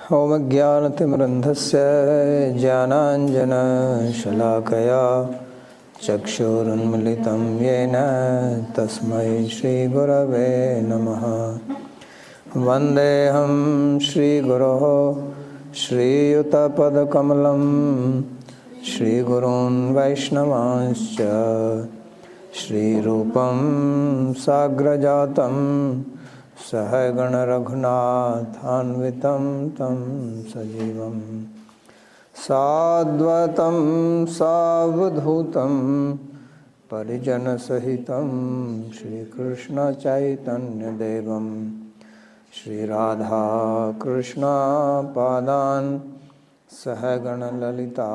होमज्ञानतिमिरन्धस्य ज्ञानाञ्जनशलाकया चक्षुरुन्मिलितं येन तस्मै श्रीगुरवे नमः। वन्देऽहं श्रीगुरोः श्रीयुतपदकमलं श्रीगुरून् वैष्णवांश्च श्रीरूपं साग्रजातं सहगण रघुनाथान्वितं तं सजीवं साद्वतं सावधूतं परिजनसहितं श्रीकृष्ण चैतन्यदेवं श्रीराधा कृष्ण पादान् सहगण ललिता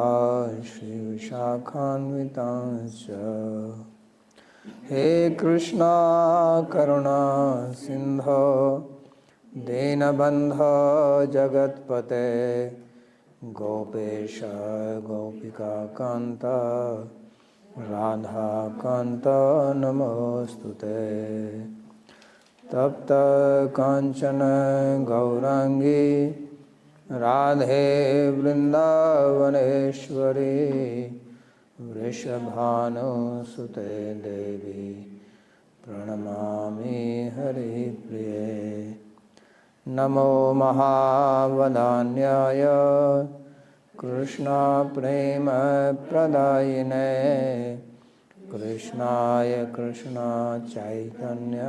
श्रीविशाखान्वितांश्च। हे कृष्णा करुणा सिंधो दीनबन्धो जगत्पते गोपेश गोपिकान्त राधाकान्त नमोस्तुते। तप्त कांचन गौरांगी राधे वृंदावनेश्वरी वृषभानुसुते देवी प्रणमामि हरिप्रिये। नमो महावदान्याय कृष्णा प्रेम प्रदायिने कृष्णाय कृष्णा चैतन्य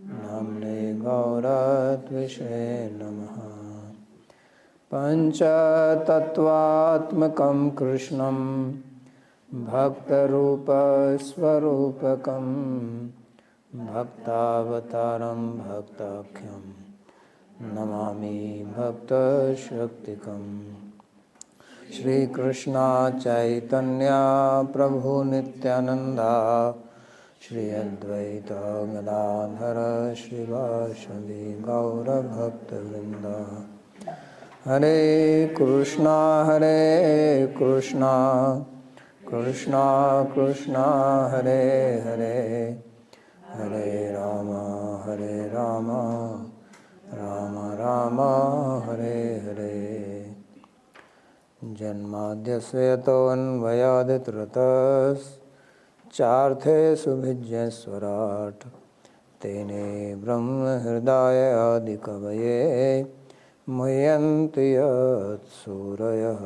नाम्ने गौरत्विषे नमः। पंचतत्वात्मकं कृष्णं भक्तरूपस्वरूपकं भक्तावतारं भक्ताख्यं नमामि भक्तशक्तिकं। श्रीकृष्ण चैतन्य प्रभु नित्यानंदा श्री अद्वैत गदाधर श्रीवासदि गौरभक्तवृंद। हरे कृष्णा कृष्णा कृष्णा हरे हरे हरे राम राम राम हरे हरे। जन्माद्यस्य यतोऽन्वयादितरतश्चार्थे सुभिज्ञस्वराट् तेने ब्रह्महृदाय आदिकवये मुह्यन्ति यत्सूरयः।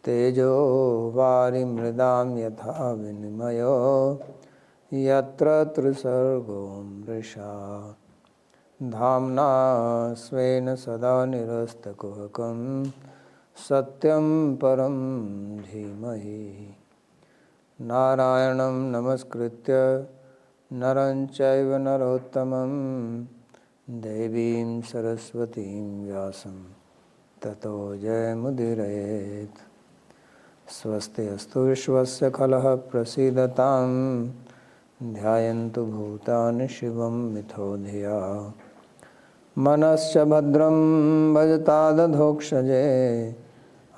तेजो वारिमृदां यथा विनिमयो यत्र त्रिसर्गो मृषा धाम्ना स्वेन सदा निरस्तकुहकं सत्यं परं धीमहि। नारायणं नमस्कृत्य नरं चैव नरोत्तमं देवीं सरस्वतीं व्यासं ततो जयमुदीरयेत्। स्वस्ति अस्तु विश्वस्य खलः प्रसीदतां ध्यायन्तु भूतानि शिवं मिथो धिया। मनश्च भद्रं भजतादधोक्षजे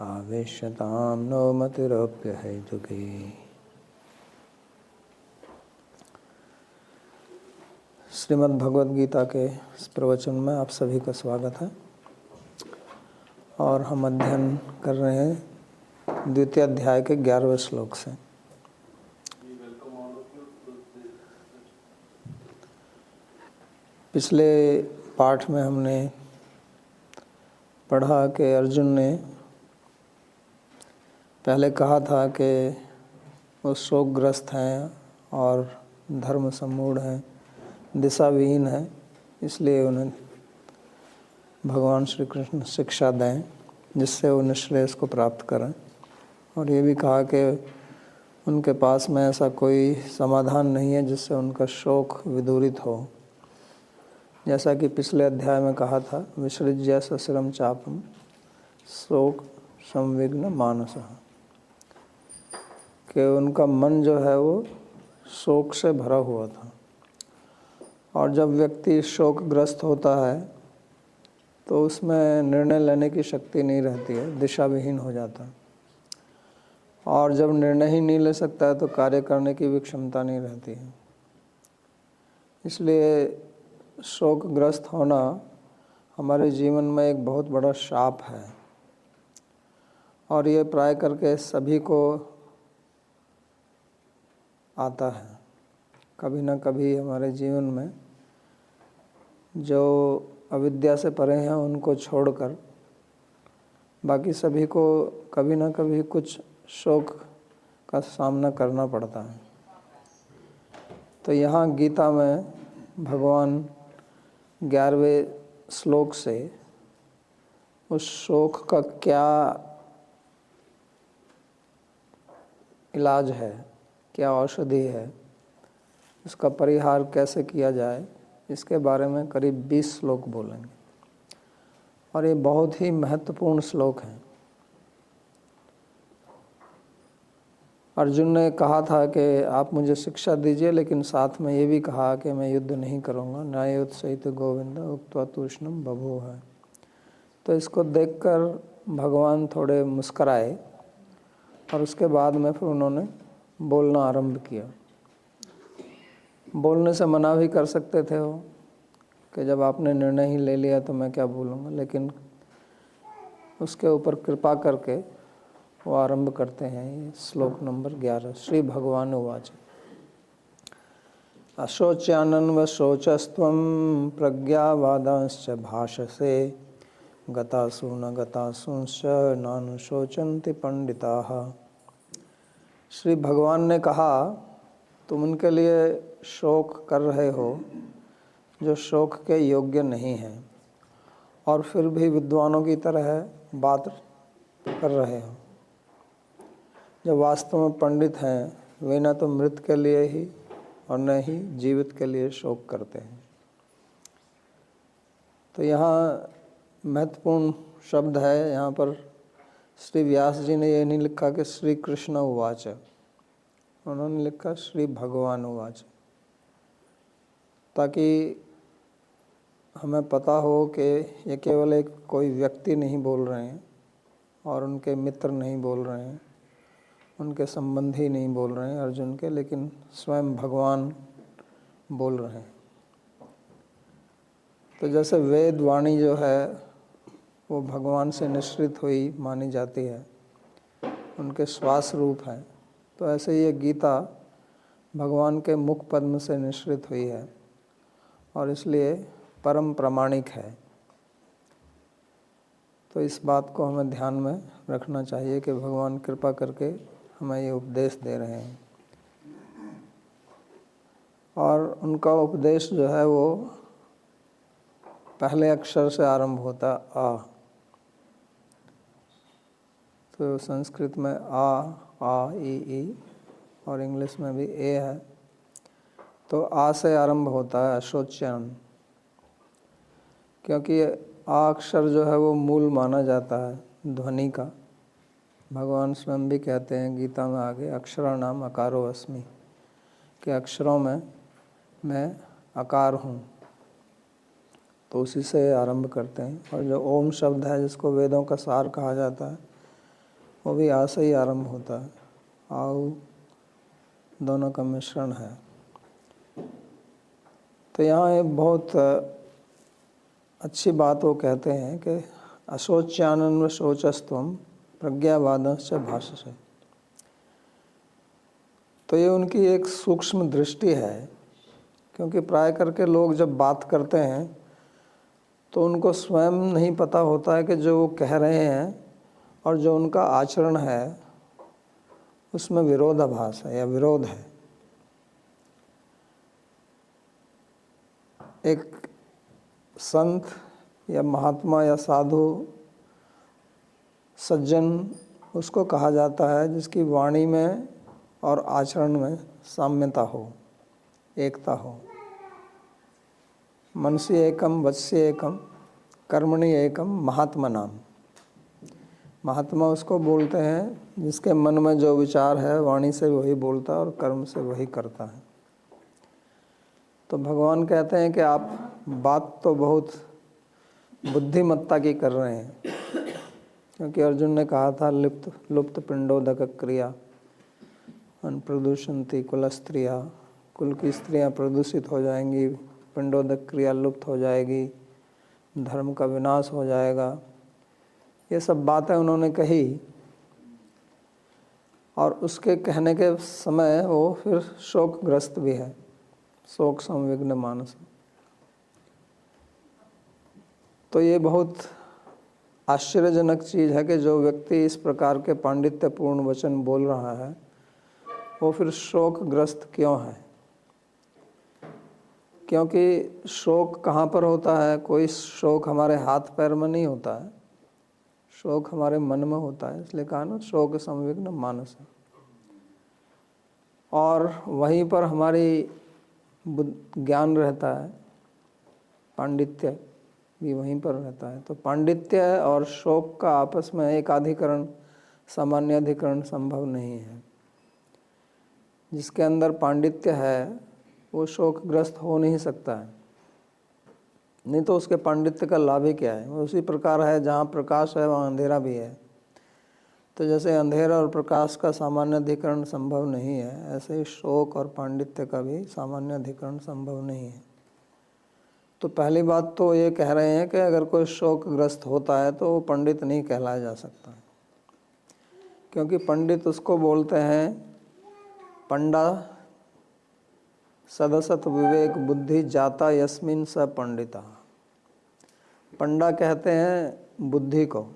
आवेश्यतां नो मतिरप्यहेतुकी। श्रीमद् भगवद गीता के इस प्रवचन में आप सभी का स्वागत है और हम अध्ययन कर रहे हैं द्वितीय अध्याय के 11वें श्लोक से। पिछले पाठ में हमने पढ़ा कि अर्जुन ने पहले कहा था कि वो शोकग्रस्त हैं और धर्म सम्मूढ़ हैं, दिशाविहीन है, इसलिए उन्हें भगवान श्री कृष्ण शिक्षा दें जिससे वो निश्रेयस को प्राप्त करें। और ये भी कहा कि उनके पास में ऐसा कोई समाधान नहीं है जिससे उनका शोक विदूरित हो। जैसा कि पिछले अध्याय में कहा था, विसृज्य सशिरम चापम शोक संविघ्न मानसः, कि उनका मन जो है वो शोक से भरा हुआ था। और जब व्यक्ति शोकग्रस्त होता है तो उसमें निर्णय लेने की शक्ति नहीं रहती है, दिशा विहीन हो जाता है। और जब निर्णय ही नहीं ले सकता है तो कार्य करने की भी क्षमता नहीं रहती है। इसलिए शोकग्रस्त होना हमारे जीवन में एक बहुत बड़ा शाप है और ये प्राय करके सभी को आता है। कभी ना कभी हमारे जीवन में जो अविद्या से परे हैं उनको छोड़कर बाकी सभी को कभी ना कभी कुछ शोक का सामना करना पड़ता है। तो यहाँ गीता में भगवान 11वें श्लोक से उस शोक का क्या इलाज है, क्या औषधि है, इसका परिहार कैसे किया जाए, इसके बारे में करीब 20 श्लोक बोलेंगे और ये बहुत ही महत्वपूर्ण श्लोक हैं। अर्जुन ने कहा था कि आप मुझे शिक्षा दीजिए, लेकिन साथ में ये भी कहा कि मैं युद्ध नहीं करूँगा। न्यायोत सहित गोविंद उक्त्वा तूष्णम बभूव है। तो इसको देखकर भगवान थोड़े मुस्कराए और उसके बाद में फिर उन्होंने बोलना आरंभ किया। बोलने से मना भी कर सकते थे वो कि जब आपने निर्णय ही ले लिया तो मैं क्या बोलूँगा, लेकिन उसके ऊपर कृपा करके वो आरंभ करते हैं। ये श्लोक नंबर 11। श्री भगवान उवाच अशोच्यानन्व शोचस्त्वं प्रज्ञावादांश्च भाषसे गतासु न गतासुंश्च नानुशोचन्ति पंडिताः। श्री भगवान ने कहा, तुम उनके लिए शोक कर रहे हो जो शोक के योग्य नहीं हैं और फिर भी विद्वानों की तरह बात कर रहे हो। जो वास्तव में पंडित हैं वे न तो मृत के लिए ही और न ही जीवित के लिए शोक करते हैं। तो यहाँ महत्वपूर्ण शब्द है। यहाँ पर श्री व्यास जी ने ये नहीं लिखा कि श्री कृष्ण उवाच, उन्होंने लिखा श्री भगवान उवाच, ताकि हमें पता हो कि ये केवल एक कोई व्यक्ति नहीं बोल रहे हैं और उनके मित्र नहीं बोल रहे हैं, उनके संबंधी नहीं बोल रहे हैं अर्जुन के, लेकिन स्वयं भगवान बोल रहे हैं। तो जैसे वेद वाणी जो है वो भगवान से निश्रित हुई मानी जाती है, उनके श्वास रूप है, तो ऐसे ये गीता भगवान के मुख पद्म से निश्रित हुई है और इसलिए परम प्रामाणिक है। तो इस बात को हमें ध्यान में रखना चाहिए कि भगवान कृपा करके हमें ये उपदेश दे रहे हैं और उनका उपदेश जो है वो पहले अक्षर से आरंभ होता आ। तो संस्कृत में आ ई और इंग्लिश में भी ए है, तो आ से आरंभ होता है अशोच्यान, क्योंकि आ अक्षर जो है वो मूल माना जाता है ध्वनि का। भगवान स्वयं भी कहते हैं गीता में आगे, अक्षराणाम अकारो अस्मि, कि अक्षरों में मैं आकार हूँ। तो उसी से आरंभ करते हैं। और जो ओम शब्द है जिसको वेदों का सार कहा जाता है वो भी आ से ही आरंभ होता है। आउ दोनों का मिश्रण है। तो यहाँ एक बहुत अच्छी बात वो कहते हैं कि अशोच्यानन्व शोचस्त्वं प्रज्ञावादंश्च भाषसे। तो ये उनकी एक सूक्ष्म दृष्टि है, क्योंकि प्राय करके लोग जब बात करते हैं तो उनको स्वयं नहीं पता होता है कि जो वो कह रहे हैं और जो उनका आचरण है उसमें विरोधाभास है या विरोध है। एक संत या महात्मा या साधु सज्जन उसको कहा जाता है जिसकी वाणी में और आचरण में साम्यता हो, एकता हो। मनसि एकम वचसि एकम कर्मणि एकम महात्मा नाम। महात्मा उसको बोलते हैं जिसके मन में जो विचार है वाणी से वही बोलता है और कर्म से वही करता है। तो भगवान कहते हैं कि आप बात तो बहुत बुद्धिमत्ता की कर रहे हैं, क्योंकि अर्जुन ने कहा था लुप्त पिंडोदक क्रिया प्रदूषंति कुल स्त्रिया, कुल की स्त्रियां प्रदूषित हो जाएंगी, पिंडोदक क्रिया लुप्त हो जाएगी, धर्म का विनाश हो जाएगा, ये सब बातें उन्होंने कही। और उसके कहने के समय वो फिर शोकग्रस्त भी है, शोक संविग्न मानस। तो ये बहुत आश्चर्यजनक चीज़ है कि जो व्यक्ति इस प्रकार के पांडित्यपूर्ण वचन बोल रहा है वो फिर शोकग्रस्त क्यों है। क्योंकि शोक कहाँ पर होता है? कोई शोक हमारे हाथ पैर में नहीं होता है, शोक हमारे मन में होता है। इसलिए कहा ना, शोक संविग्न मानस। और वहीं पर हमारी ज्ञान रहता है, पांडित्य भी वहीं पर रहता है। तो पांडित्य और शोक का आपस में एकाधिकरण, सामान्य अधिकरण संभव नहीं है। जिसके अंदर पांडित्य है वो शोकग्रस्त हो नहीं सकता है, नहीं तो उसके पांडित्य का लाभ ही क्या है। वो उसी प्रकार है, जहाँ प्रकाश है वहाँ अंधेरा भी है। तो जैसे अंधेरा और प्रकाश का सामान्य अधिकरण संभव नहीं है, ऐसे ही शोक और पांडित्य का भी सामान्य अधिकरण संभव नहीं है। तो पहली बात तो ये कह रहे हैं कि अगर कोई शोकग्रस्त होता है तो वो पंडित नहीं कहलाया जा सकता, क्योंकि पंडित उसको बोलते हैं पंडा सदसत विवेक बुद्धि जाता यस्मिन स पंडिता। पंडा कहते हैं बुद्धि को।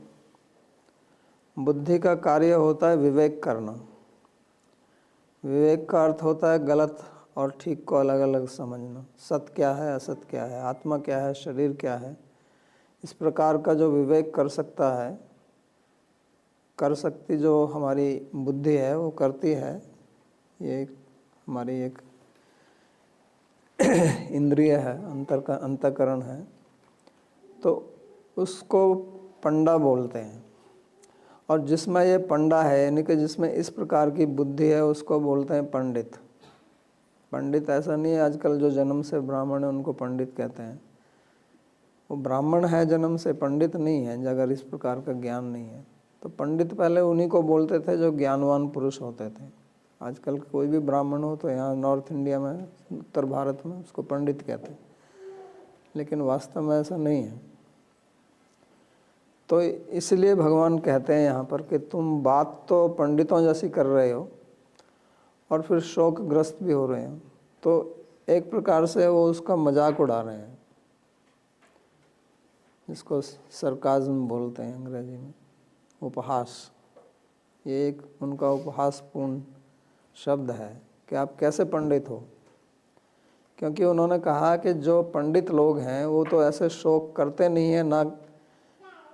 बुद्धि का कार्य होता है विवेक करना। विवेक का अर्थ होता है गलत और ठीक को अलग अलग समझना, सत्य क्या है असत क्या है, आत्मा क्या है शरीर क्या है। इस प्रकार का जो विवेक कर सकता है, कर सकती जो हमारी बुद्धि है वो करती है। ये हमारी एक इंद्रिय है, अंतःकरण है, तो उसको पंडा बोलते हैं। और जिसमें ये पंडा है, यानी कि जिसमें इस प्रकार की बुद्धि है, उसको बोलते हैं पंडित। पंडित ऐसा नहीं है आजकल जो जन्म से ब्राह्मण है उनको पंडित कहते हैं। वो ब्राह्मण है जन्म से, पंडित नहीं है अगर इस प्रकार का ज्ञान नहीं है। तो पंडित पहले उन्हीं को बोलते थे जो ज्ञानवान पुरुष होते थे। आजकल कोई भी ब्राह्मण हो तो यहाँ नॉर्थ इंडिया में, उत्तर भारत में उसको पंडित कहते हैं, लेकिन वास्तव में ऐसा नहीं है। तो इसलिए भगवान कहते हैं यहाँ पर कि तुम बात तो पंडितों जैसी कर रहे हो और फिर शोकग्रस्त भी हो रहे हो। तो एक प्रकार से वो उसका मजाक उड़ा रहे हैं, जिसको सरकाज़्म बोलते हैं अंग्रेजी में, उपहास। ये एक उनका उपहासपूर्ण शब्द है कि आप कैसे पंडित हो। क्योंकि उन्होंने कहा कि जो पंडित लोग हैं वो तो ऐसे शोक करते नहीं हैं, ना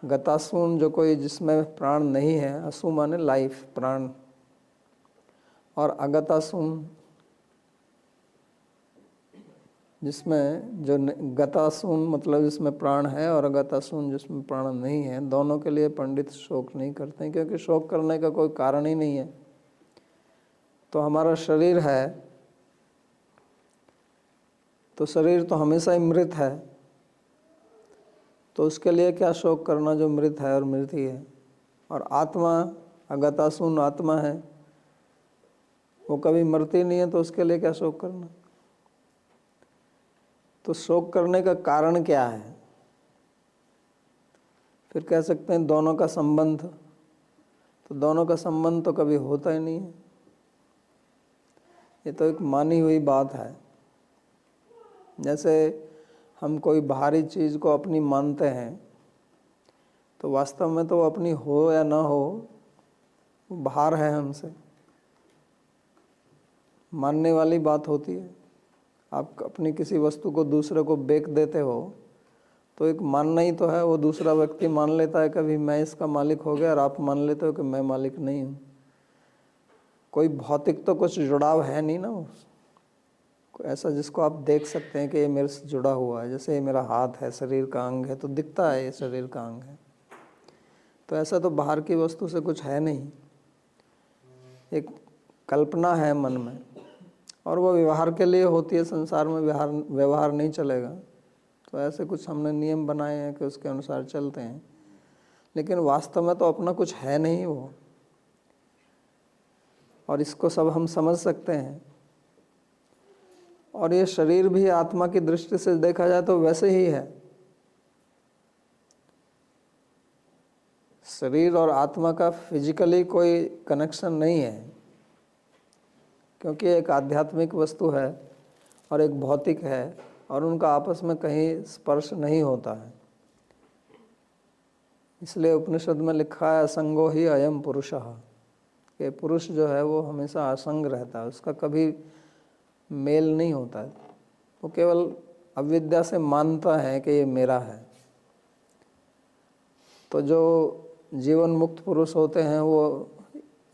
गतासून जो कोई जिसमें प्राण नहीं है, असु माने लाइफ प्राण, और अगतासून जिसमें जो गतासून मतलब जिसमें प्राण है और अगतासून जिसमें प्राण नहीं है, दोनों के लिए पंडित शोक नहीं करते हैं, क्योंकि शोक करने का कोई कारण ही नहीं है। तो हमारा शरीर है तो शरीर तो हमेशा ही मृत है, तो उसके लिए क्या शोक करना जो मृत है और मृत ही है। और आत्मा अगतासून आत्मा है, वो कभी मरती नहीं है, तो उसके लिए क्या शोक करना। तो शोक करने का कारण क्या है? फिर कह सकते हैं दोनों का संबंध, तो दोनों का संबंध तो कभी होता ही नहीं है। ये तो एक मानी हुई बात है। जैसे हम कोई बाहरी चीज़ को अपनी मानते हैं, तो वास्तव में तो वो अपनी हो या ना हो, वो बाहर है हमसे, मानने वाली बात होती है। आप अपनी किसी वस्तु को दूसरे को बेच देते हो तो एक मानना ही तो है। वो दूसरा व्यक्ति मान लेता है कभी मैं इसका मालिक हो गया, और आप मान लेते हो कि मैं मालिक नहीं हूँ। कोई भौतिक तो कुछ जुड़ाव है नहीं ना, ऐसा जिसको आप देख सकते हैं कि ये मेरे से जुड़ा हुआ है। जैसे ये मेरा हाथ है, शरीर का अंग है, तो दिखता है ये शरीर का अंग है। तो ऐसा तो बाहर की वस्तु से कुछ है नहीं, एक कल्पना है मन में, और वो व्यवहार के लिए होती है। संसार में व्यवहार नहीं चलेगा, तो ऐसे कुछ हमने नियम बनाए हैं कि उसके अनुसार चलते हैं, लेकिन वास्तव में तो अपना कुछ है नहीं वो। और इसको सब हम समझ सकते हैं। और ये शरीर भी आत्मा की दृष्टि से देखा जाए तो वैसे ही है। शरीर और आत्मा का फिजिकली कोई कनेक्शन नहीं है, क्योंकि एक आध्यात्मिक वस्तु है और एक भौतिक है और उनका आपस में कहीं स्पर्श नहीं होता है। इसलिए उपनिषद में लिखा है असंगो ही अयम पुरुषः, कि पुरुष जो है वो हमेशा असंग रहता है, उसका कभी मेल नहीं होता है। वो केवल अविद्या से मानता है कि ये मेरा है। तो जो जीवन मुक्त पुरुष होते हैं वो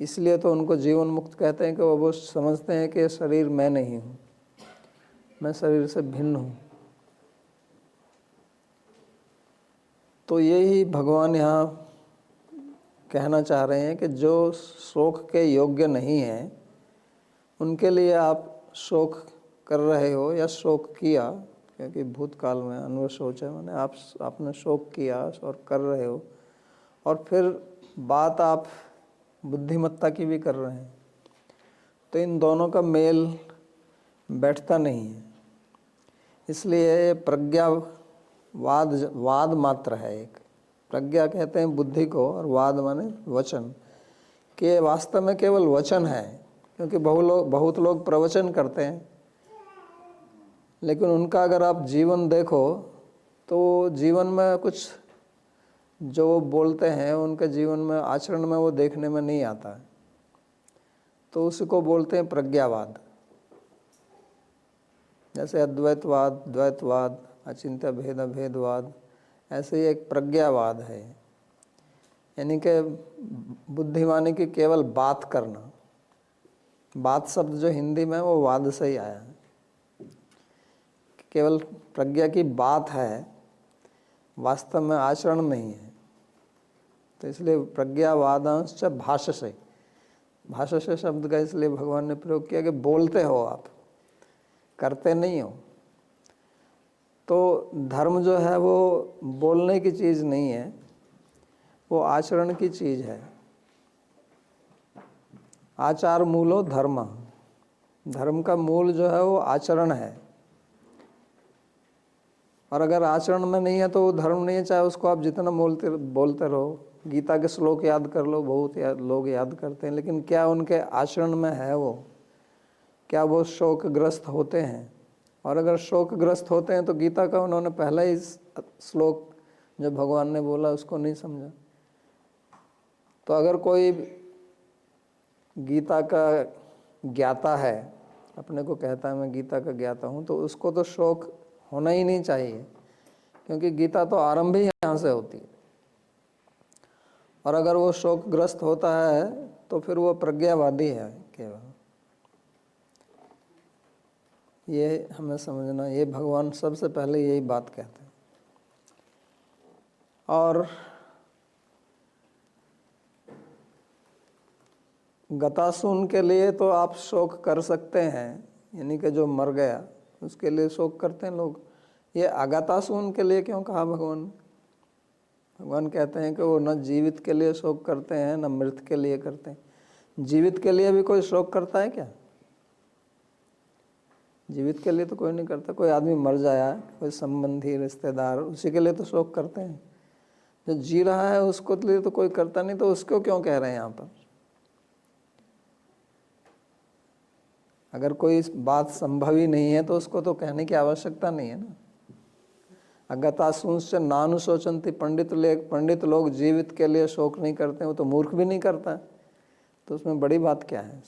इसलिए तो उनको जीवन मुक्त कहते हैं कि वो समझते हैं कि ये शरीर मैं नहीं हूँ, मैं शरीर से भिन्न हूँ। तो यही भगवान यहाँ कहना चाह रहे हैं कि जो शोक के योग्य नहीं है उनके लिए आप शोक कर रहे हो या शोक किया, क्योंकि भूतकाल में अन्वशोच है, मैंने आपने शोक किया और कर रहे हो, और फिर बात आप बुद्धिमत्ता की भी कर रहे हैं, तो इन दोनों का मेल बैठता नहीं है। इसलिए वाद मात्र है। एक प्रज्ञा कहते हैं बुद्धि को, और वाद माने वचन, कि वास्तव में केवल वचन है। क्योंकि बहुत लोग प्रवचन करते हैं, लेकिन उनका अगर आप जीवन देखो तो जीवन में कुछ जो बोलते हैं उनके जीवन में आचरण में वो देखने में नहीं आता है। तो उसी को बोलते हैं प्रज्ञावाद। जैसे अद्वैतवाद, द्वैतवाद, अचिंत्य भेद अभेदवाद, ऐसे ही एक प्रज्ञावाद है, यानी कि बुद्धिमानी की केवल बात करना। बात शब्द जो हिंदी में वो वाद से ही आया है, केवल प्रज्ञा की बात है, वास्तव में आचरण नहीं है। तो इसलिए प्रज्ञावादांश भाष्य से शब्द का इसलिए भगवान ने प्रयोग किया कि बोलते हो आप, करते नहीं हो। तो धर्म जो है वो बोलने की चीज़ नहीं है, वो आचरण की चीज़ है। आचार मूलो धर्म, धर्म का मूल जो है वो आचरण है। और अगर आचरण में नहीं है तो वो धर्म नहीं है, चाहे उसको आप जितना बोलते रहो। गीता के श्लोक याद कर लो, बहुत लोग याद करते हैं, लेकिन क्या उनके आचरण में है वो? क्या वो शोकग्रस्त होते हैं? और अगर शोकग्रस्त होते हैं तो गीता का उन्होंने पहला ही श्लोक जो भगवान ने बोला उसको नहीं समझा। तो अगर कोई गीता का ज्ञाता है, अपने को कहता है मैं गीता का ज्ञाता हूँ, तो उसको तो शोक होना ही नहीं चाहिए, क्योंकि गीता तो आरंभ ही यहाँ से होती है। और अगर वो शोकग्रस्त होता है तो फिर वो प्रज्ञावादी है केवल। ये हमें समझना, ये भगवान सबसे पहले यही बात कहते हैं। और गतासून के लिए तो आप शोक कर सकते हैं, यानी कि जो मर गया उसके लिए शोक करते हैं लोग। ये अगतासून के लिए क्यों कहा भगवान? भगवान कहते हैं कि वो न जीवित के लिए शोक करते हैं न मृत के लिए करते हैं। जीवित के लिए भी कोई शोक करता है क्या? जीवित के लिए तो कोई नहीं करता। कोई आदमी मर जाया, कोई संबंधी रिश्तेदार, उसी के लिए तो शोक करते हैं। जो जी रहा है उसको लिए तो कोई करता नहीं, तो उसको क्यों कह रहे हैं यहाँ पर? अगर कोई बात संभव ही नहीं है तो उसको तो कहने की आवश्यकता नहीं है ना। अगतासूंश्च नानुशोचन्ति, पंडित लोग जीवित के लिए शोक नहीं करते, वो तो मूर्ख भी नहीं करता, तो उसमें बड़ी बात क्या है?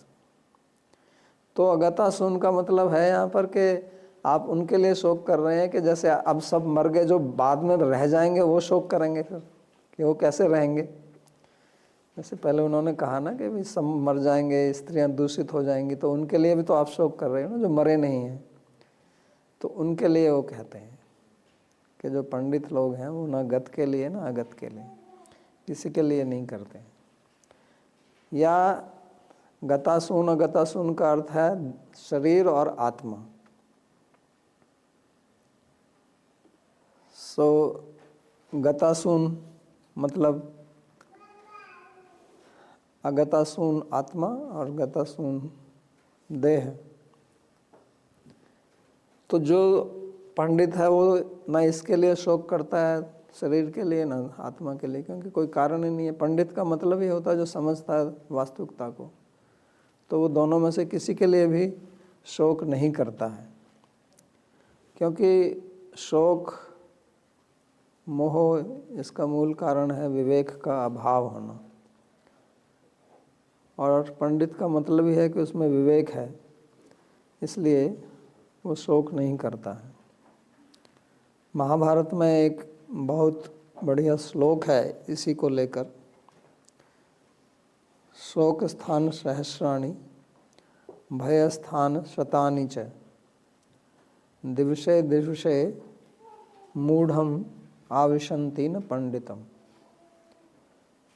तो अगतासून का मतलब है यहाँ पर कि आप उनके लिए शोक कर रहे हैं कि जैसे अब सब मर गए, जो बाद में रह जाएंगे वो शोक करेंगे फिर, कि वो कैसे रहेंगे। जैसे पहले उन्होंने कहा ना कि भी सब मर जाएंगे, स्त्रियां दूषित हो जाएंगी, तो उनके लिए भी तो आप शोक कर रहे हो ना, जो मरे नहीं हैं। तो उनके लिए वो कहते हैं कि जो पंडित लोग हैं वो ना गत के लिए ना अगत के लिए, किसी के लिए नहीं करते। या गतासून, अगतासून का अर्थ है शरीर और आत्मा। गतासून मतलब अगतासून आत्मा और गतासून देह। तो जो पंडित है वो ना इसके लिए शोक करता है शरीर के लिए ना आत्मा के लिए, क्योंकि कोई कारण ही नहीं है। पंडित का मतलब ही होता है जो समझता है वास्तविकता को, तो वो दोनों में से किसी के लिए भी शोक नहीं करता है, क्योंकि शोक मोह इसका मूल कारण है विवेक का अभाव होना, और पंडित का मतलब ही है कि उसमें विवेक है, इसलिए वो शोक नहीं करता है। महाभारत में एक बहुत बढ़िया श्लोक है इसी को लेकर, शोक स्थान सहस्राणि भय स्थान शतानि च दिवसे दिवसे मूढ़म आविशंति न पंडितम।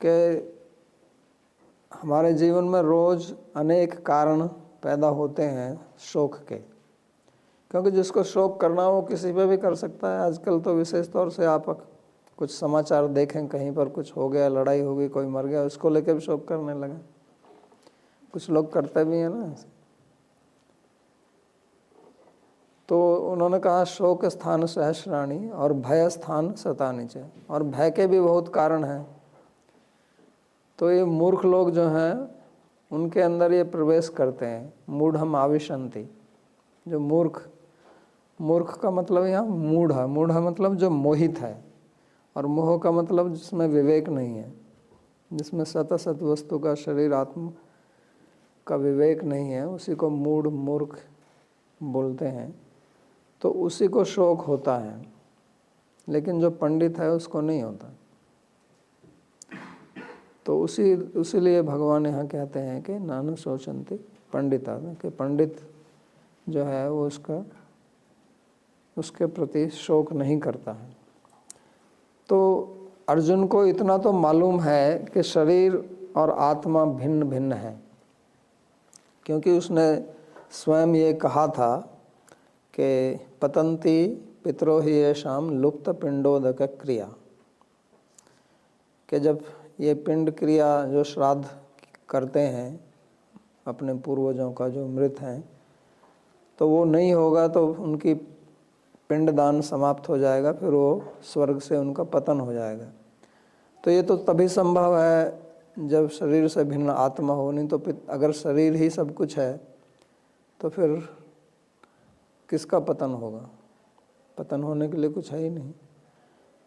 के हमारे जीवन में रोज अनेक कारण पैदा होते हैं शोक के, क्योंकि जिसको शोक करना हो वो किसी पे भी कर सकता है। आजकल तो विशेष तौर से आप कुछ समाचार देखें, कहीं पर कुछ हो गया, लड़ाई हो गई, कोई मर गया, उसको लेकर भी शोक करने लगे। कुछ लोग करते भी हैं ना। तो उन्होंने कहा शोक स्थान सहस्राणि और भय स्थान शतानि च, और भय के भी बहुत कारण हैं। तो ये मूर्ख लोग जो हैं उनके अंदर ये प्रवेश करते हैं, मूढ़म आविशंति। जो मूर्ख का मतलब यहाँ मूढ़ मतलब जो मोहित है, और मोह का मतलब जिसमें विवेक नहीं है, जिसमें सत वस्तु का शरीर आत्मा का विवेक नहीं है, उसी को मूढ़ मूर्ख बोलते हैं। तो उसी को शोक होता है, लेकिन जो पंडित है उसको नहीं होता। तो उसीलिए भगवान यहाँ कहते हैं कि नानु शोचन्ति पंडिता, कि पंडित जो है वो उसके प्रति शोक नहीं करता है। तो अर्जुन को इतना तो मालूम है कि शरीर और आत्मा भिन्न भिन्न है, क्योंकि उसने स्वयं ये कहा था कि पतंती पितरो ही येषाम लुप्त पिंडोदक क्रिया, कि जब ये पिंड क्रिया जो श्राद्ध करते हैं अपने पूर्वजों का जो मृत हैं, तो वो नहीं होगा तो उनकी पिंडदान समाप्त हो जाएगा, फिर वो स्वर्ग से उनका पतन हो जाएगा। तो ये तो तभी संभव है जब शरीर से भिन्न आत्मा हो, नहीं तो अगर शरीर ही सब कुछ है तो फिर किसका पतन होगा? पतन होने के लिए कुछ है ही नहीं।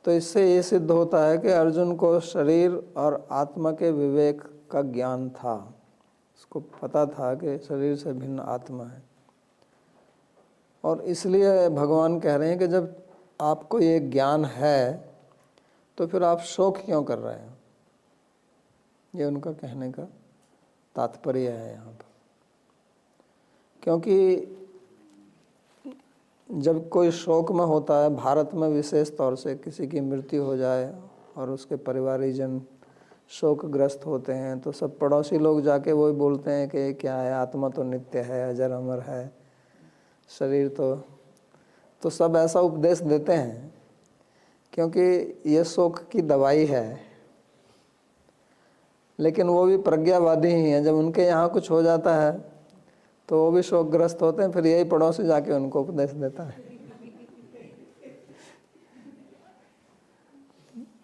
तो इससे ये सिद्ध होता है कि अर्जुन को शरीर और आत्मा के विवेक का ज्ञान था, उसको पता था कि शरीर से भिन्न आत्मा है। और इसलिए भगवान कह रहे हैं कि जब आपको ये ज्ञान है तो फिर आप शोक क्यों कर रहे हैं? ये उनका कहने का तात्पर्य है यहाँ पर। क्योंकि जब कोई शोक में होता है, भारत में विशेष तौर से किसी की मृत्यु हो जाए और उसके परिवारीजन शोकग्रस्त होते हैं, तो सब पड़ोसी लोग जाके वही बोलते हैं कि क्या है, आत्मा तो नित्य है, अजर अमर है, शरीर तो सब ऐसा उपदेश देते हैं, क्योंकि ये शोक की दवाई है। लेकिन वो भी प्रज्ञावादी ही हैं, जब उनके यहाँ कुछ हो जाता है तो वो भी शोकग्रस्त होते हैं, फिर यही पड़ोसी जाके उनको उपदेश देता है।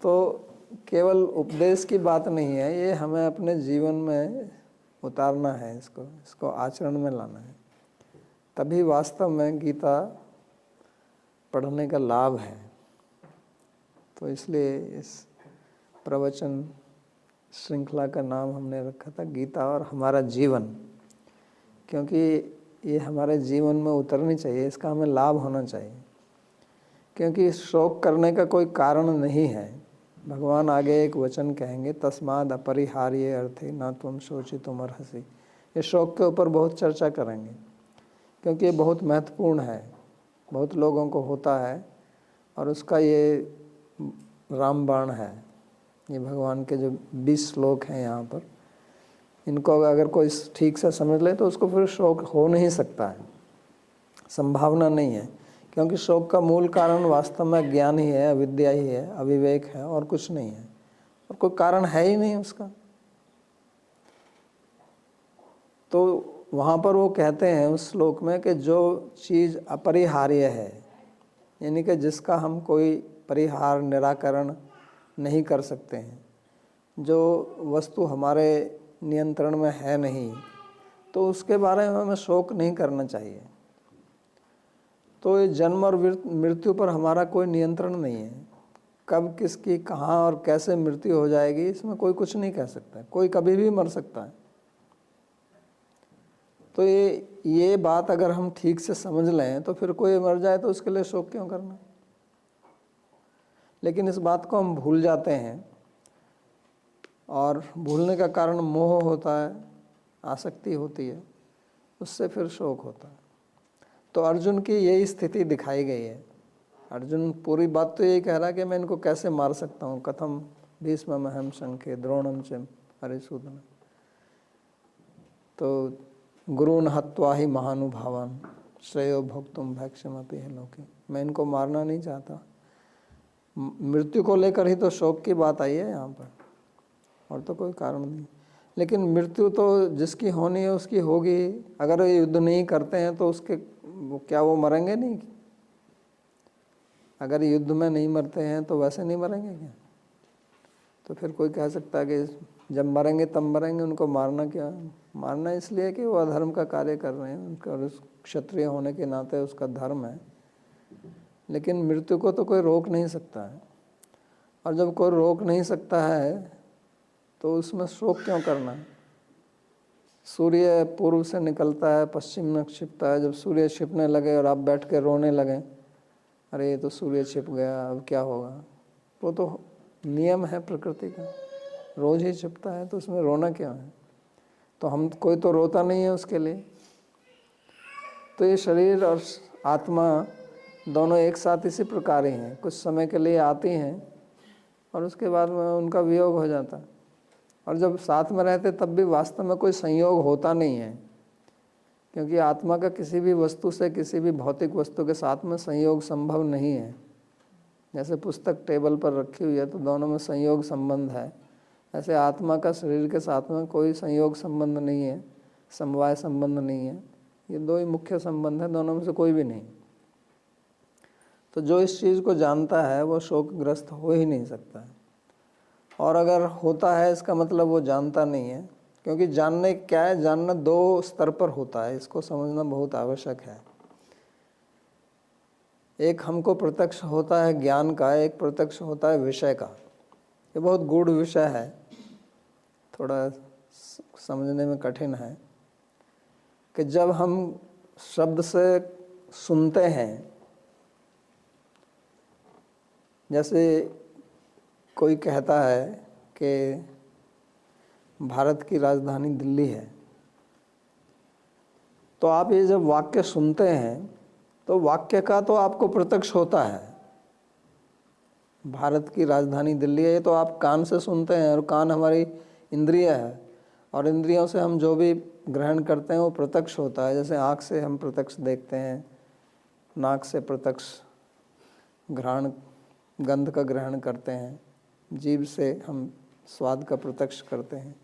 तो केवल उपदेश की बात नहीं है, ये हमें अपने जीवन में उतारना है, इसको आचरण में लाना है, तभी वास्तव में गीता पढ़ने का लाभ है। तो इसलिए इस प्रवचन श्रृंखला का नाम हमने रखा था गीता और हमारा जीवन, क्योंकि ये हमारे जीवन में उतरनी चाहिए, इसका हमें लाभ होना चाहिए। क्योंकि शोक करने का कोई कारण नहीं है। भगवान आगे एक वचन कहेंगे, तस्माद अपरिहार्य अर्थे ना तुम शोचितुम अर्हसि। ये शोक के ऊपर बहुत चर्चा करेंगे, क्योंकि ये बहुत महत्वपूर्ण है, बहुत लोगों को होता है, और उसका ये रामबाण है। ये भगवान के जो 20 श्लोक हैं यहाँ पर, इनको अगर कोई ठीक से समझ ले तो उसको फिर शोक हो नहीं सकता है, संभावना नहीं है। क्योंकि शोक का मूल कारण वास्तव में ज्ञान ही है, अविद्या ही है, अविवेक है, और कुछ नहीं है, और कोई कारण है ही नहीं उसका। तो वहाँ पर वो कहते हैं उस श्लोक में कि जो चीज़ अपरिहार्य है, यानी कि जिसका हम कोई परिहार निराकरण नहीं कर सकते हैं। जो वस्तु हमारे नियंत्रण में है नहीं, तो उसके बारे में हमें शोक नहीं करना चाहिए। तो ये जन्म और मृत्यु पर हमारा कोई नियंत्रण नहीं है। कब किसकी कहाँ और कैसे मृत्यु हो जाएगी, इसमें कोई कुछ नहीं कह सकता। कोई कभी भी मर सकता है। तो ये बात अगर हम ठीक से समझ लें तो फिर कोई मर जाए तो उसके लिए शोक क्यों करना। लेकिन इस बात को हम भूल जाते हैं, और भूलने का कारण मोह होता है, आसक्ति होती है, उससे फिर शोक होता है। तो अर्जुन की यही स्थिति दिखाई गई है। अर्जुन पूरी बात तो यही कह रहा है कि मैं इनको कैसे मार सकता हूँ। कथम भीष्ममहं शंखे द्रोणं च हरिसूदन। तो गुरून् हत्वा ही महानुभावान् श्रेयो भोक्तुम भैक्ष्यमपि लोके। मैं इनको मारना नहीं चाहता। मृत्यु को लेकर ही तो शोक की बात आई है यहाँ पर, और तो कोई कारण नहीं। लेकिन मृत्यु तो जिसकी होनी है उसकी होगी। अगर ये युद्ध नहीं करते हैं तो उसके क्या वो मरेंगे नहीं? अगर युद्ध में नहीं मरते हैं तो वैसे नहीं मरेंगे क्या? तो फिर कोई कह सकता है कि जब मरेंगे तब मरेंगे, उनको मारना क्या? मारना इसलिए कि वो अधर्म का कार्य कर रहे हैं, उनका क्षत्रिय होने के नाते उसका धर्म है। लेकिन मृत्यु को तो कोई रोक नहीं सकता है, और जब कोई रोक नहीं सकता है तो उसमें शोक क्यों करना है? सूर्य पूर्व से निकलता है, पश्चिम में छिपता है। जब सूर्य छिपने लगे और आप बैठ के रोने लगें, अरे ये तो सूर्य छिप गया, अब क्या होगा? वो तो नियम है प्रकृति का, रोज ही छिपता है, तो उसमें रोना क्यों है? तो हम कोई तो रोता नहीं है उसके लिए। तो ये शरीर और आत्मा दोनों एक साथ इसी प्रकार ही हैं। कुछ समय के लिए आती हैं और उसके बाद में उनका वियोग हो जाता है। और जब साथ में रहते तब भी वास्तव में कोई संयोग होता नहीं है, क्योंकि आत्मा का किसी भी वस्तु से, किसी भी भौतिक वस्तु के साथ में संयोग संभव नहीं है। जैसे पुस्तक टेबल पर रखी हुई है तो दोनों में संयोग संबंध है, ऐसे आत्मा का शरीर के साथ में कोई संयोग संबंध नहीं है, समवाय संबंध नहीं है। ये दो ही मुख्य संबंध है, दोनों में से कोई भी नहीं। तो जो इस चीज़ को जानता है वो शोकग्रस्त हो ही नहीं सकता है। और अगर होता है इसका मतलब वो जानता नहीं है, क्योंकि जानने क्या है, जानना दो स्तर पर होता है। इसको समझना बहुत आवश्यक है। एक हमको प्रत्यक्ष होता है ज्ञान का, एक प्रत्यक्ष होता है विषय का। ये बहुत गूढ़ विषय है, थोड़ा समझने में कठिन है। कि जब हम शब्द से सुनते हैं, जैसे कोई कहता है कि भारत की राजधानी दिल्ली है, तो आप ये जब वाक्य सुनते हैं तो वाक्य का तो आपको प्रत्यक्ष होता है, भारत की राजधानी दिल्ली है। ये तो आप कान से सुनते हैं, और कान हमारी इंद्रिय है, और इंद्रियों से हम जो भी ग्रहण करते हैं वो प्रत्यक्ष होता है। जैसे आँख से हम प्रत्यक्ष देखते हैं, नाक से प्रत्यक्ष घ्राण गंध का ग्रहण करते हैं, जीभ से हम स्वाद का प्रत्यक्ष करते हैं।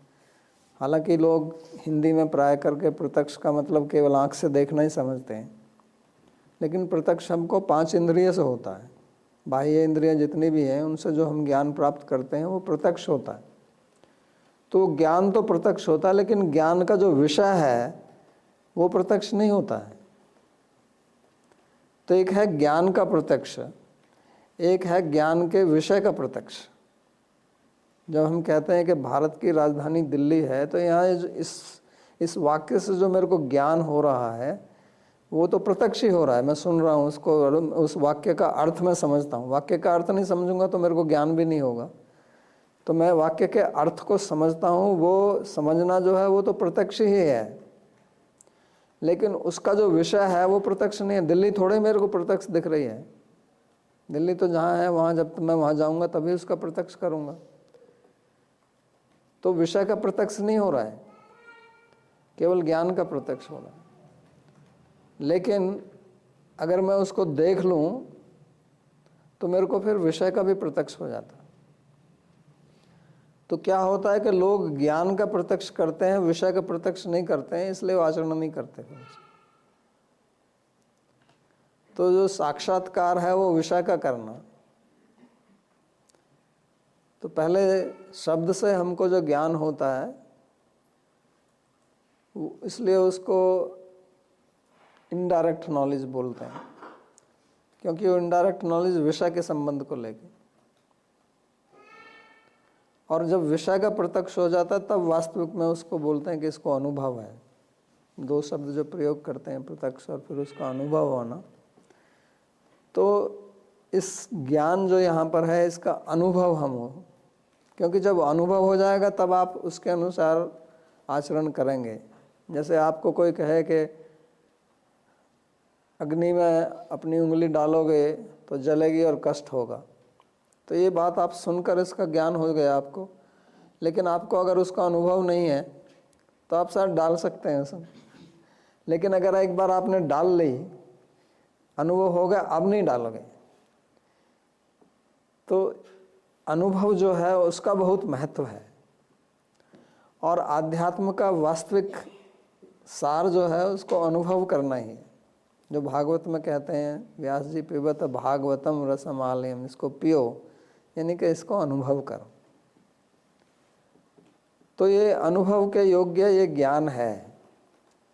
हालांकि लोग हिंदी में प्राय करके प्रत्यक्ष का मतलब केवल आँख से देखना ही समझते हैं, लेकिन प्रत्यक्ष हमको 5 इंद्रिय से होता है। बाह्य इंद्रियां जितनी भी हैं उनसे जो हम ज्ञान प्राप्त करते हैं वो प्रत्यक्ष होता है। तो ज्ञान तो प्रत्यक्ष होता है, लेकिन ज्ञान का जो विषय है वो प्रत्यक्ष नहीं होता है। तो एक है ज्ञान का प्रत्यक्ष, एक है ज्ञान के विषय का प्रत्यक्ष। जब हम कहते हैं कि भारत की राजधानी दिल्ली है, तो यहाँ इस वाक्य से जो मेरे को ज्ञान हो रहा है वो तो प्रत्यक्ष ही हो रहा है। मैं सुन रहा हूँ उसको, उस वाक्य का अर्थ मैं समझता हूँ। वाक्य का अर्थ नहीं समझूंगा तो मेरे को ज्ञान भी नहीं होगा। तो मैं वाक्य के अर्थ को समझता हूँ, वो समझना जो है वो तो प्रत्यक्ष ही है, लेकिन उसका जो विषय है वो प्रत्यक्ष नहीं है। दिल्ली थोड़े मेरे को प्रत्यक्ष दिख रही है। दिल्ली तो जहाँ है वहाँ, जब मैं वहाँ जाऊँगा तभी उसका प्रत्यक्ष करूँगा। तो विषय का प्रत्यक्ष नहीं हो रहा है, केवल ज्ञान का प्रत्यक्ष हो रहा है। लेकिन अगर मैं उसको देख लूँ तो मेरे को फिर विषय का भी प्रत्यक्ष हो जाता। तो क्या होता है कि लोग ज्ञान का प्रत्यक्ष करते हैं, विषय का प्रत्यक्ष नहीं करते हैं, इसलिए वो आचरण नहीं करते। तो जो साक्षात्कार है वो विषय का करना, तो पहले शब्द से हमको जो ज्ञान होता है इसलिए उसको इनडायरेक्ट नॉलेज बोलते हैं, क्योंकि वो इनडायरेक्ट नॉलेज विषय के संबंध को लेके, और जब विषय का प्रत्यक्ष हो जाता है तब वास्तविक में उसको बोलते हैं कि इसको अनुभव है। दो शब्द जो प्रयोग करते हैं, प्रत्यक्ष और फिर उसका अनुभव होना। तो इस ज्ञान जो यहाँ पर है इसका अनुभव हम हो, क्योंकि जब अनुभव हो जाएगा तब आप उसके अनुसार आचरण करेंगे। जैसे आपको कोई कहे कि अग्नि में अपनी उंगली डालोगे तो जलेगी और कष्ट होगा, तो ये बात आप सुनकर इसका ज्ञान हो गया आपको, लेकिन आपको अगर उसका अनुभव नहीं है तो आप शायद डाल सकते हैं उसे, लेकिन अगर एक बार आपने डाल ली, अनुभव हो गया, अब नहीं डालोगे। तो अनुभव जो है उसका बहुत महत्व है, और आध्यात्म का वास्तविक सार जो है उसको अनुभव करना ही है। जो भागवत में कहते हैं, व्यास जी पिबत भागवतम रसमालयम, इसको पियो, यानी कि इसको अनुभव करो। तो ये अनुभव के योग्य ये ज्ञान है,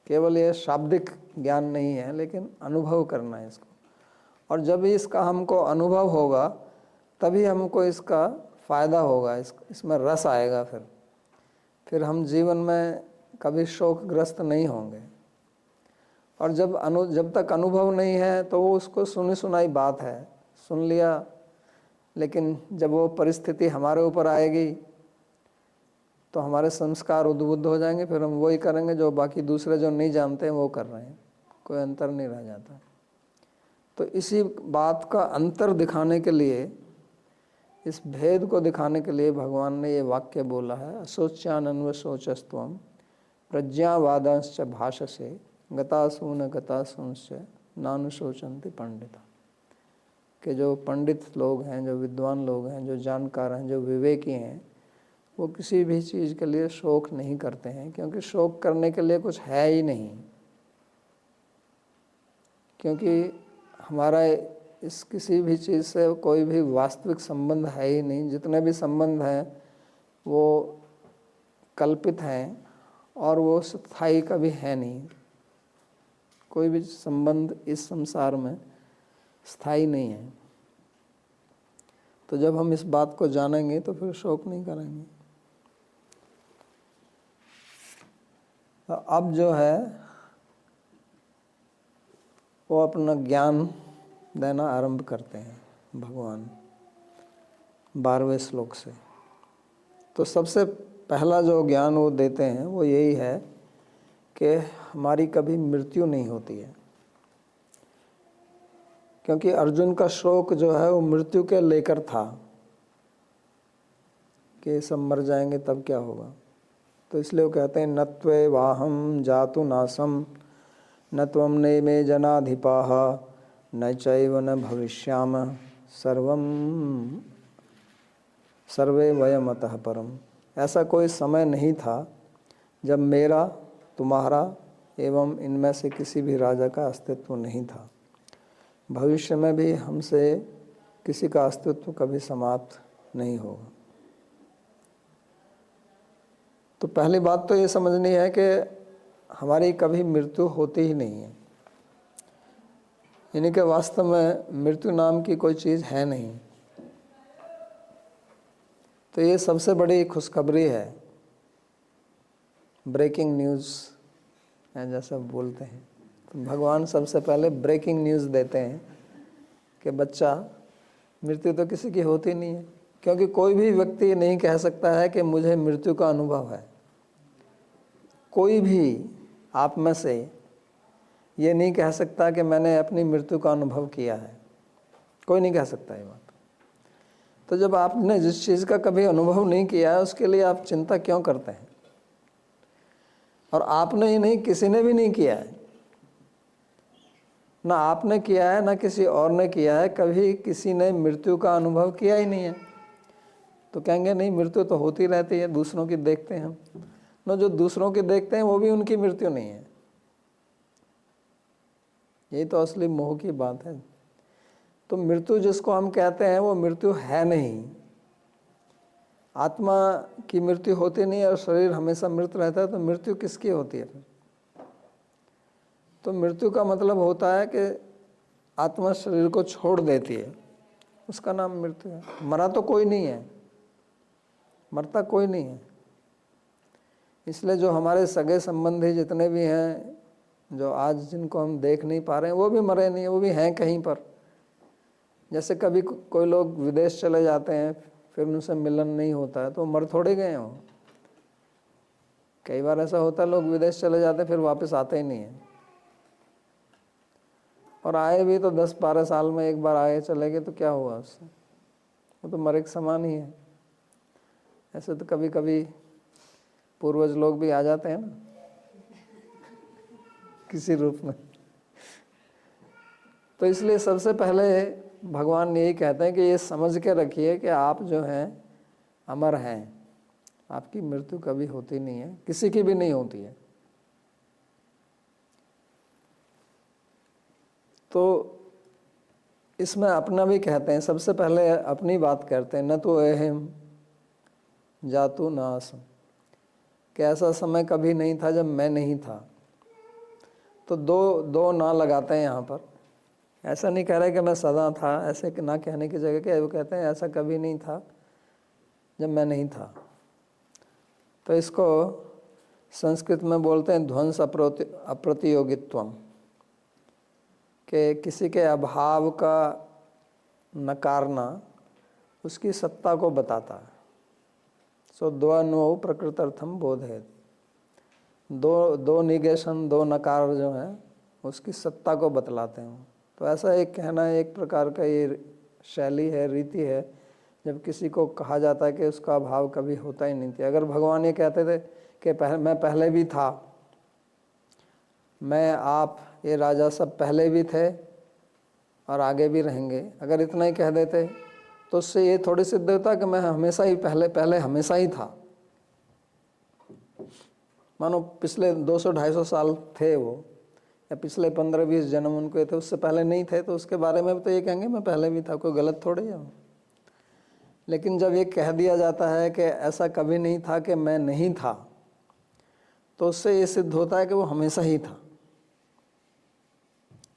केवल ये शाब्दिक ज्ञान नहीं है, लेकिन अनुभव करना है इसको। और जब इसका हमको अनुभव होगा तभी हमको इसका फ़ायदा होगा, इसमें रस आएगा। फिर हम जीवन में कभी शोकग्रस्त नहीं होंगे। और जब तक अनुभव नहीं है तो वो उसको सुनी सुनाई बात है, सुन लिया, लेकिन जब वो परिस्थिति हमारे ऊपर आएगी तो हमारे संस्कार उद्बुद्ध हो जाएंगे, फिर हम वही करेंगे जो बाकी दूसरे जो नहीं जानते हैं वो कर रहे हैं, कोई अंतर नहीं रह जाता। तो इसी बात का अंतर दिखाने के लिए, इस भेद को दिखाने के लिए भगवान ने ये वाक्य बोला है, अशोच्यानन्व शोचस्त्वम प्रज्ञावादांश्च भाषसे गतासून गतासूंश्च नानुशोचन्ति पंडिता। कि जो पंडित लोग हैं, जो विद्वान लोग हैं, जो जानकार हैं, जो विवेकी हैं, वो किसी भी चीज़ के लिए शोक नहीं करते हैं, क्योंकि शोक करने के लिए कुछ है ही नहीं। क्योंकि हमारा इस किसी भी चीज़ से कोई भी वास्तविक संबंध है ही नहीं। जितने भी संबंध हैं वो कल्पित हैं और वो स्थायी कभी है नहीं। कोई भी संबंध इस संसार में स्थायी नहीं है। तो जब हम इस बात को जानेंगे तो फिर शोक नहीं करेंगे। तो अब जो है वो अपना ज्ञान देना आरंभ करते हैं भगवान 12वें श्लोक से। तो सबसे पहला जो ज्ञान वो देते हैं वो यही है कि हमारी कभी मृत्यु नहीं होती है। क्योंकि अर्जुन का शोक जो है वो मृत्यु के लेकर था कि सब मर जाएंगे तब क्या होगा। तो इसलिए वो कहते हैं न त्वे वाहम जातु नासम न त्वम ने मे जनाधिपाः न चैव न भविष्याम सर्वे वयमतः परम। ऐसा कोई समय नहीं था जब मेरा, तुम्हारा एवं इनमें से किसी भी राजा का अस्तित्व नहीं था। भविष्य में भी हमसे किसी का अस्तित्व कभी समाप्त नहीं होगा। तो पहली बात तो ये समझनी है कि हमारी कभी मृत्यु होती ही नहीं है, यानी कि वास्तव में मृत्यु नाम की कोई चीज़ है नहीं। तो ये सबसे बड़ी खुशखबरी है, ब्रेकिंग न्यूज़ है जैसा बोलते हैं। तो भगवान सबसे पहले ब्रेकिंग न्यूज़ देते हैं कि बच्चा, मृत्यु तो किसी की होती नहीं है। क्योंकि कोई भी व्यक्ति ये नहीं कह सकता है कि मुझे मृत्यु का अनुभव है। कोई भी आप में से ये नहीं कह सकता कि मैंने अपनी मृत्यु का अनुभव किया है। कोई नहीं कह सकता ये बात। तो जब आपने जिस चीज़ का कभी अनुभव नहीं किया है उसके लिए आप चिंता क्यों करते हैं। और आपने ही नहीं, किसी ने भी नहीं किया है, ना आपने किया है ना किसी और ने किया है। कभी किसी ने मृत्यु का अनुभव किया ही नहीं है। तो कहेंगे नहीं, मृत्यु तो होती रहती है, दूसरों की देखते हैं हम। ना जो दूसरों की देखते हैं वो भी उनकी मृत्यु नहीं है। यही तो असली मोह की बात है। तो मृत्यु जिसको हम कहते हैं वो मृत्यु है नहीं। आत्मा की मृत्यु होती नहीं और शरीर हमेशा मृत रहता है, तो मृत्यु किसकी होती है फिर? तो मृत्यु का मतलब होता है कि आत्मा शरीर को छोड़ देती है, उसका नाम मृत्यु है। मरा तो कोई नहीं है, मरता कोई नहीं है। इसलिए जो हमारे सगे संबंधी जितने भी हैं, जो आज जिनको हम देख नहीं पा रहे हैं, वो भी मरे नहीं है, वो भी हैं कहीं पर। जैसे कभी कोई लोग विदेश चले जाते हैं, फिर उनसे मिलन नहीं होता है, तो मर थोड़े गए हों। कई बार ऐसा होता है, लोग विदेश चले जाते हैं फिर वापस आते ही नहीं हैं, और आए भी तो 10-12 साल में एक बार आए चले गए, तो क्या हुआ उससे? वो तो मरे के समान ही है। ऐसे तो कभी कभी पूर्वज लोग भी आ जाते हैं ना किसी रूप में। तो इसलिए सबसे पहले भगवान यही कहते हैं कि ये समझ के रखिए कि आप जो हैं अमर हैं, आपकी मृत्यु कभी होती नहीं है, किसी की भी नहीं होती है। तो इसमें अपना भी कहते हैं, सबसे पहले अपनी बात करते हैं, न तो अहम जातु न आसम, कि ऐसा समय कभी नहीं था जब मैं नहीं था। तो दो ना लगाते हैं यहाँ पर। ऐसा नहीं कह रहे कि मैं सदा था, ऐसे ना कहने की जगह के वो कहते हैं ऐसा कभी नहीं था जब मैं नहीं था। तो इसको संस्कृत में बोलते हैं ध्वंस अप्रतियोगित्वम, कि किसी के अभाव का नकारना उसकी सत्ता को बताता है। सो द्वन्वो प्रकृतार्थम बोधयति, दो निगेशन, दो नकार जो हैं उसकी सत्ता को बतलाते हैं। तो ऐसा एक कहना, एक प्रकार का ये शैली है, रीति है, जब किसी को कहा जाता है कि उसका अभाव कभी होता ही नहीं था। अगर भगवान ये कहते थे कि मैं पहले भी था, मैं, आप, ये राजा सब पहले भी थे और आगे भी रहेंगे, अगर इतना ही कह देते तो उससे ये थोड़ी सिद्ध होता कि मैं हमेशा ही पहले हमेशा ही था। मानो पिछले 200-250 साल थे वो, या पिछले 15-20 जन्म उनके थे, उससे पहले नहीं थे, तो उसके बारे में भी तो ये कहेंगे मैं पहले भी था, कोई गलत थोड़ी है। लेकिन जब ये कह दिया जाता है कि ऐसा कभी नहीं था कि मैं नहीं था, तो उससे ये सिद्ध होता है कि वो हमेशा ही था।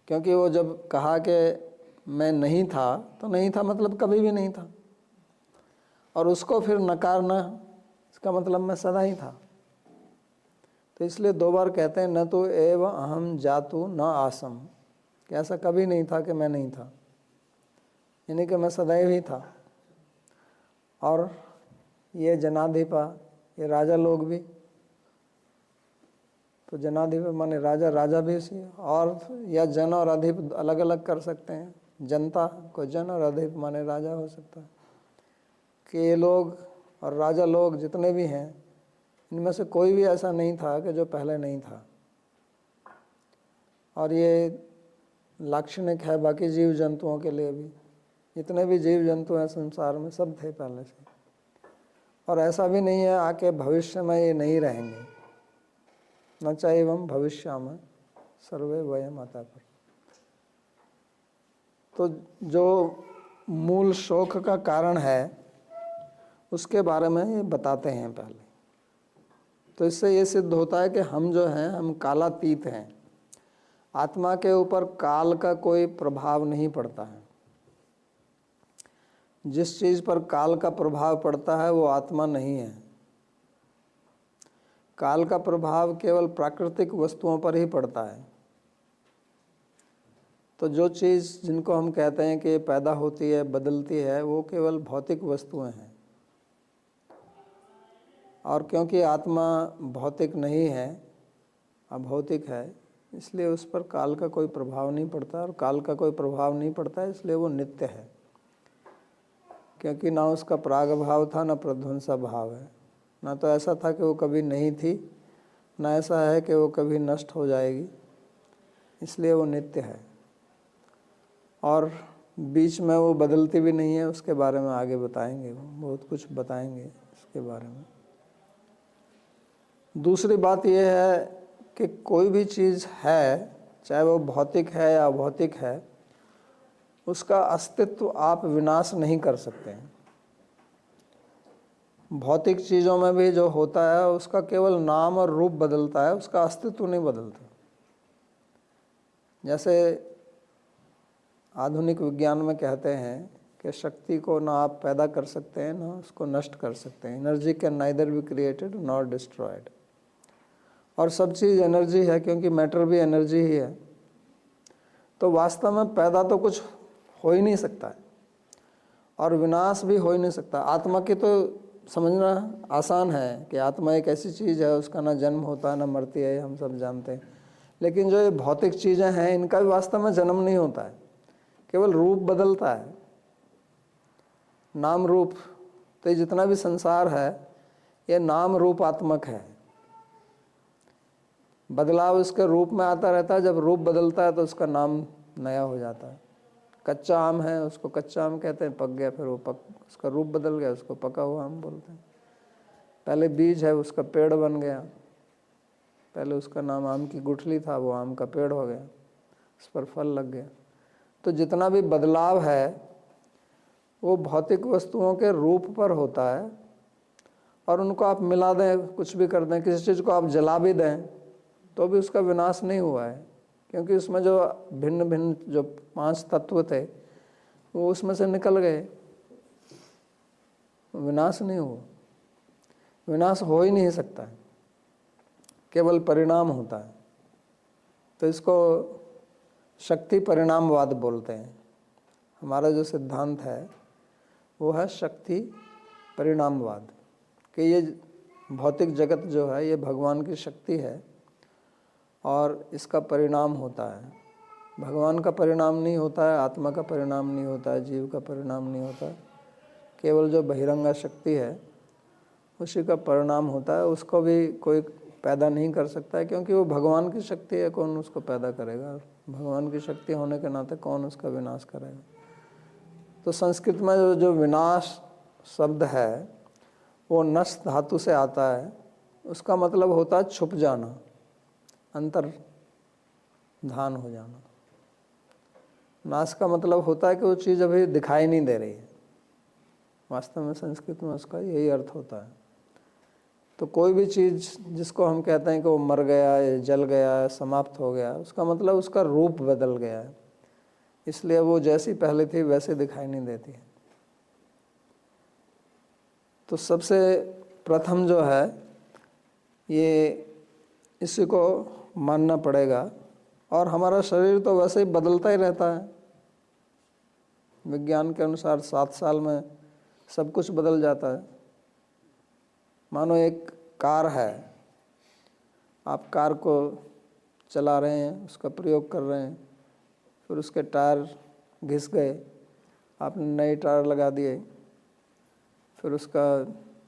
क्योंकि वो जब कहा कि मैं नहीं था, तो नहीं था मतलब कभी भी नहीं था, और उसको फिर नकारना, इसका मतलब मैं सदा ही था। तो इसलिए 2 बार कहते हैं न तो एव अहम जातु न आसम, कि ऐसा कभी नहीं था कि मैं नहीं था, यानी कि मैं सदैव ही था। और ये जनाधिपा, ये राजा लोग भी, तो जनाधिप माने राजा, राजा भी उसी, और या जन और अधिप अलग अलग कर सकते हैं। जनता को जन और अधिप माने राजा हो सकता है। कि ये लोग और राजा लोग जितने भी हैं, इनमें से कोई भी ऐसा नहीं था कि जो पहले नहीं था। और ये लाक्षणिक है बाकी जीव जंतुओं के लिए भी, जितने भी जीव जंतु हैं संसार में सब थे पहले से, और ऐसा भी नहीं है आके भविष्य में ये नहीं रहेंगे। न चैवं भविष्यामः सर्वे वयम् अतः पर। तो जो मूल शोक का कारण है उसके बारे में ये बताते हैं पहले। तो इससे ये सिद्ध होता है कि हम जो हैं, हम कालातीत हैं। आत्मा के ऊपर काल का कोई प्रभाव नहीं पड़ता है। जिस चीज़ पर काल का प्रभाव पड़ता है वो आत्मा नहीं है। काल का प्रभाव केवल प्राकृतिक वस्तुओं पर ही पड़ता है। तो जो चीज़ जिनको हम कहते हैं कि पैदा होती है, बदलती है, वो केवल भौतिक वस्तुएं हैं। और क्योंकि आत्मा भौतिक नहीं है, अभौतिक है, इसलिए उस पर काल का कोई प्रभाव नहीं पड़ता। और काल का कोई प्रभाव नहीं पड़ता इसलिए वो नित्य है, क्योंकि ना उसका प्रागभाव था ना प्रध्वंसा भाव है। ना तो ऐसा था कि वो कभी नहीं थी, ना ऐसा है कि वो कभी नष्ट हो जाएगी, इसलिए वो नित्य है। और बीच में वो बदलती भी नहीं है, उसके बारे में आगे बताएंगे, वो बहुत कुछ बताएंगे इसके बारे में। दूसरी बात यह है कि कोई भी चीज़ है, चाहे वो भौतिक है या अभौतिक है, उसका अस्तित्व आप विनाश नहीं कर सकते हैं। भौतिक चीज़ों में भी जो होता है उसका केवल नाम और रूप बदलता है, उसका अस्तित्व नहीं बदलता। जैसे आधुनिक विज्ञान में कहते हैं कि शक्ति को ना आप पैदा कर सकते हैं ना उसको नष्ट कर सकते हैं। Energy can neither be created nor destroyed. और सब चीज़ एनर्जी है, क्योंकि मैटर भी एनर्जी ही है। तो वास्तव में पैदा तो कुछ हो ही नहीं सकता है और विनाश भी हो ही नहीं सकता। आत्मा की तो समझना आसान है कि आत्मा एक ऐसी चीज़ है, उसका ना जन्म होता है ना मरती है, हम सब जानते हैं। लेकिन जो ये भौतिक चीज़ें हैं इनका भी वास्तव में जन्म नहीं होता है, केवल रूप बदलता है, नाम रूप। तो ये जितना भी संसार है ये नाम रूपात्मक है। बदलाव इसके रूप में आता रहता है, जब रूप बदलता है तो उसका नाम नया हो जाता है। कच्चा आम है उसको कच्चा आम कहते हैं, पक गया फिर वो उसका रूप बदल गया, उसको पका हुआ आम बोलते हैं। पहले बीज है उसका पेड़ बन गया, पहले उसका नाम आम की गुठली था, वो आम का पेड़ हो गया, उस पर फल लग गया। तो जितना भी बदलाव है वो भौतिक वस्तुओं के रूप पर होता है। और उनको आप मिला दें, कुछ भी कर दें, किसी चीज़ को आप जला भी दें तो भी उसका विनाश नहीं हुआ है, क्योंकि उसमें जो भिन्न भिन्न जो 5 तत्व थे वो उसमें से निकल गए, विनाश नहीं हुआ। विनाश हो ही नहीं सकता है, केवल परिणाम होता है। तो इसको शक्ति परिणामवाद बोलते हैं। हमारा जो सिद्धांत है वो है शक्ति परिणामवाद, कि ये भौतिक जगत जो है ये भगवान की शक्ति है और इसका परिणाम होता है। भगवान का परिणाम नहीं होता है, आत्मा का परिणाम नहीं होता है, जीव का परिणाम नहीं होता है। केवल जो बहिरंगा शक्ति है उसी का परिणाम होता है। उसको भी कोई पैदा नहीं कर सकता है, क्योंकि वो भगवान की शक्ति है, कौन उसको पैदा करेगा। भगवान की शक्ति होने के नाते कौन उसका विनाश करेगा। तो संस्कृत में जो विनाश शब्द है वो नश धातु से आता है। उसका मतलब होता है छुप जाना, अंतर धान हो जाना। नाश का मतलब होता है कि वो चीज़ अभी दिखाई नहीं दे रही है। वास्तव में संस्कृत में उसका यही अर्थ होता है। तो कोई भी चीज़ जिसको हम कहते हैं कि वो मर गया है, जल गया है, समाप्त हो गया, उसका मतलब उसका रूप बदल गया है, इसलिए वो जैसी पहले थी वैसे दिखाई नहीं देती है। तो सबसे प्रथम जो है ये इसी को मानना पड़ेगा। और हमारा शरीर तो वैसे ही बदलता ही रहता है। विज्ञान के अनुसार 7 साल में सब कुछ बदल जाता है। मानो एक कार है, आप कार को चला रहे हैं, उसका प्रयोग कर रहे हैं, फिर उसके टायर घिस गए, आपने नए टायर लगा दिए, फिर उसका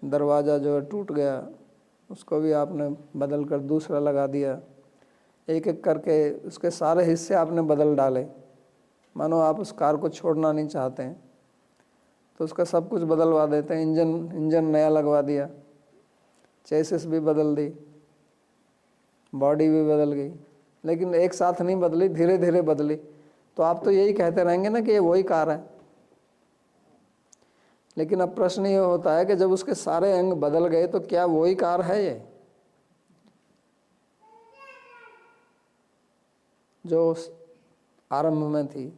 दरवाज़ा जो है टूट गया, उसको भी आपने बदल कर दूसरा लगा दिया। एक एक करके उसके सारे हिस्से आपने बदल डाले। मानो आप उस कार को छोड़ना नहीं चाहते हैं तो उसका सब कुछ बदलवा देते हैं। इंजन नया लगवा दिया, चेसिस भी बदल दी, बॉडी भी बदल गई, लेकिन एक साथ नहीं बदली, धीरे धीरे बदली। तो आप तो यही कहते रहेंगे ना कि ये वही कार है। लेकिन अब प्रश्न ये होता है कि जब उसके सारे अंग बदल गए तो क्या वही कार है ये जो आरंभ में थी?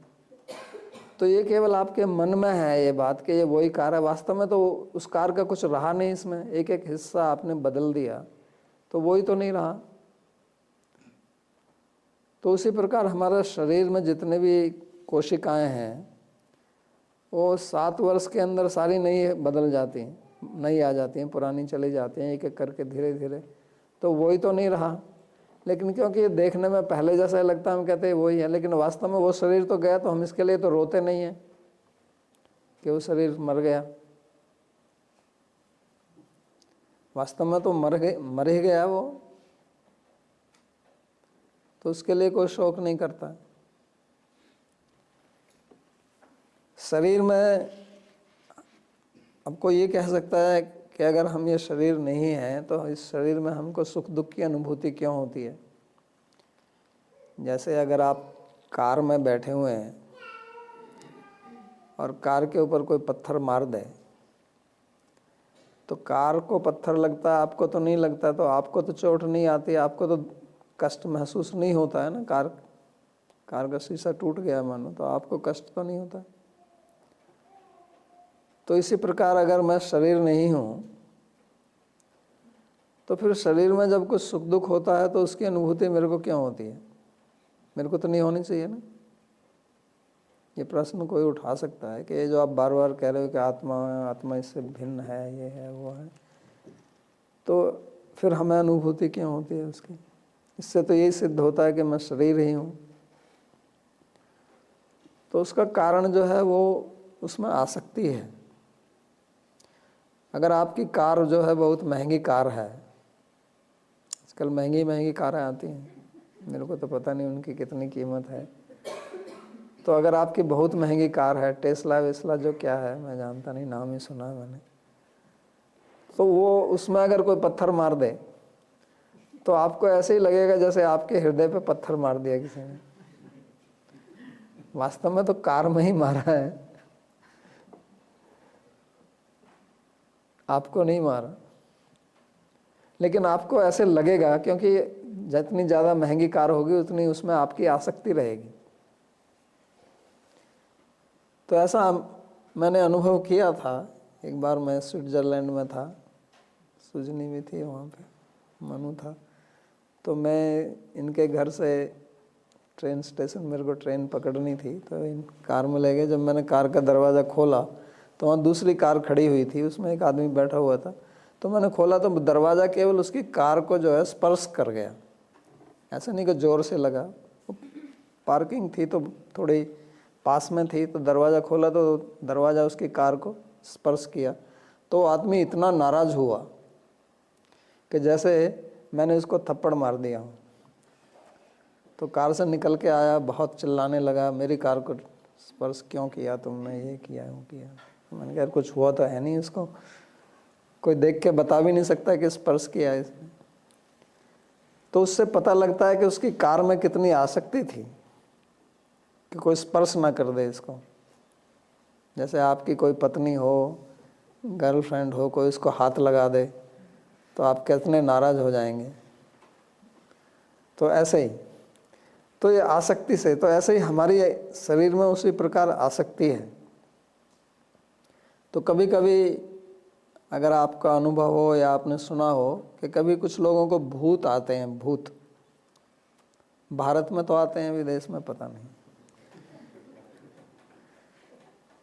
तो ये केवल आपके मन में है ये बात कि ये वही कार है। वास्तव में तो उस कार का कुछ रहा नहीं, इसमें एक एक हिस्सा आपने बदल दिया तो वही तो नहीं रहा। तो उसी प्रकार हमारा शरीर में जितने भी कोशिकाएं हैं वो 7 वर्ष के अंदर सारी नई बदल जाती हैं, नई आ जाती हैं, पुरानी चली जाती हैं, एक एक करके धीरे धीरे। तो वही तो नहीं रहा। लेकिन क्योंकि ये देखने में पहले जैसा लगता है हम कहते हैं वही है, लेकिन वास्तव में वो शरीर तो गया। तो हम इसके लिए तो रोते नहीं हैं कि वो शरीर मर गया। वास्तव में तो मर ही गया वो, तो उसके लिए कोई शोक नहीं करता। शरीर में अब कोई ये कह सकता है कि अगर हम ये शरीर नहीं है तो इस शरीर में हमको सुख दुख की अनुभूति क्यों होती है। जैसे अगर आप कार में बैठे हुए हैं और कार के ऊपर कोई पत्थर मार दे तो कार को पत्थर लगता है, आपको तो नहीं लगता, तो आपको तो चोट नहीं आती, आपको तो कष्ट महसूस नहीं होता है ना। कार का शीशा टूट गया मानो, तो आपको कष्ट तो नहीं होता। तो इसी प्रकार अगर मैं शरीर नहीं हूँ तो फिर शरीर में जब कुछ सुख दुख होता है तो उसकी अनुभूति मेरे को क्यों होती है? मेरे को तो नहीं होनी चाहिए ना। ये प्रश्न कोई उठा सकता है कि ये जो आप बार बार कह रहे हो कि आत्मा इससे भिन्न है, ये है वो है, तो फिर हमें अनुभूति क्यों होती है उसकी? इससे तो यही सिद्ध होता है कि मैं शरीर ही हूँ। तो उसका कारण जो है वो उसमें आसक्ति है। अगर आपकी कार जो है बहुत महंगी कार है, आजकल महंगी महंगी कारें आती हैं, मेरे को तो पता नहीं उनकी कितनी कीमत है। तो अगर आपकी बहुत महंगी कार है, टेस्ला वेस्ला जो क्या है मैं जानता नहीं, नाम ही सुना है मैंने, तो वो उसमें अगर कोई पत्थर मार दे तो आपको ऐसे ही लगेगा जैसे आपके हृदय पे पत्थर मार दिया किसी ने। वास्तव में तो कार में ही मारा है, आपको नहीं मारा, लेकिन आपको ऐसे लगेगा क्योंकि जितनी ज़्यादा महंगी कार होगी उतनी उसमें आपकी आसक्ति रहेगी। तो ऐसा मैंने अनुभव किया था। एक बार मैं स्विट्ज़रलैंड में था, सुजनी भी थी वहाँ पे, मनु था। तो मैं इनके घर से ट्रेन स्टेशन, मेरे को ट्रेन पकड़नी थी, तो इन कार में ले गए। जब मैंने कार का दरवाज़ा खोला तो वहाँ दूसरी कार खड़ी हुई थी, उसमें एक आदमी बैठा हुआ था। तो मैंने खोला तो दरवाज़ा केवल उसकी कार को जो है स्पर्श कर गया, ऐसा नहीं कि ज़ोर से लगा। पार्किंग थी तो थोड़ी पास में थी, तो दरवाज़ा खोला तो दरवाज़ा उसकी कार को स्पर्श किया। तो आदमी इतना नाराज़ हुआ कि जैसे मैंने उसको थप्पड़ मार दिया हूँ। तो कार से निकल के आया, बहुत चिल्लाने लगा, मेरी कार को स्पर्श क्यों किया तुमने, ये किया वो किया। मैंने कहा कुछ हुआ तो है नहीं, इसको कोई देख के बता भी नहीं सकता कि स्पर्श किया है इसने। तो उससे पता लगता है कि उसकी कार में कितनी आसक्ति थी कि कोई स्पर्श ना कर दे इसको। जैसे आपकी कोई पत्नी हो, गर्लफ्रेंड हो, कोई उसको हाथ लगा दे तो आप कितने नाराज़ हो जाएंगे। तो ऐसे ही, तो ये आसक्ति से, तो ऐसे ही हमारी शरीर में उसी प्रकार आसक्ति है। तो कभी कभी अगर आपका अनुभव हो या आपने सुना हो कि कभी कुछ लोगों को भूत आते हैं, भूत भारत में तो आते हैं, विदेश में पता नहीं।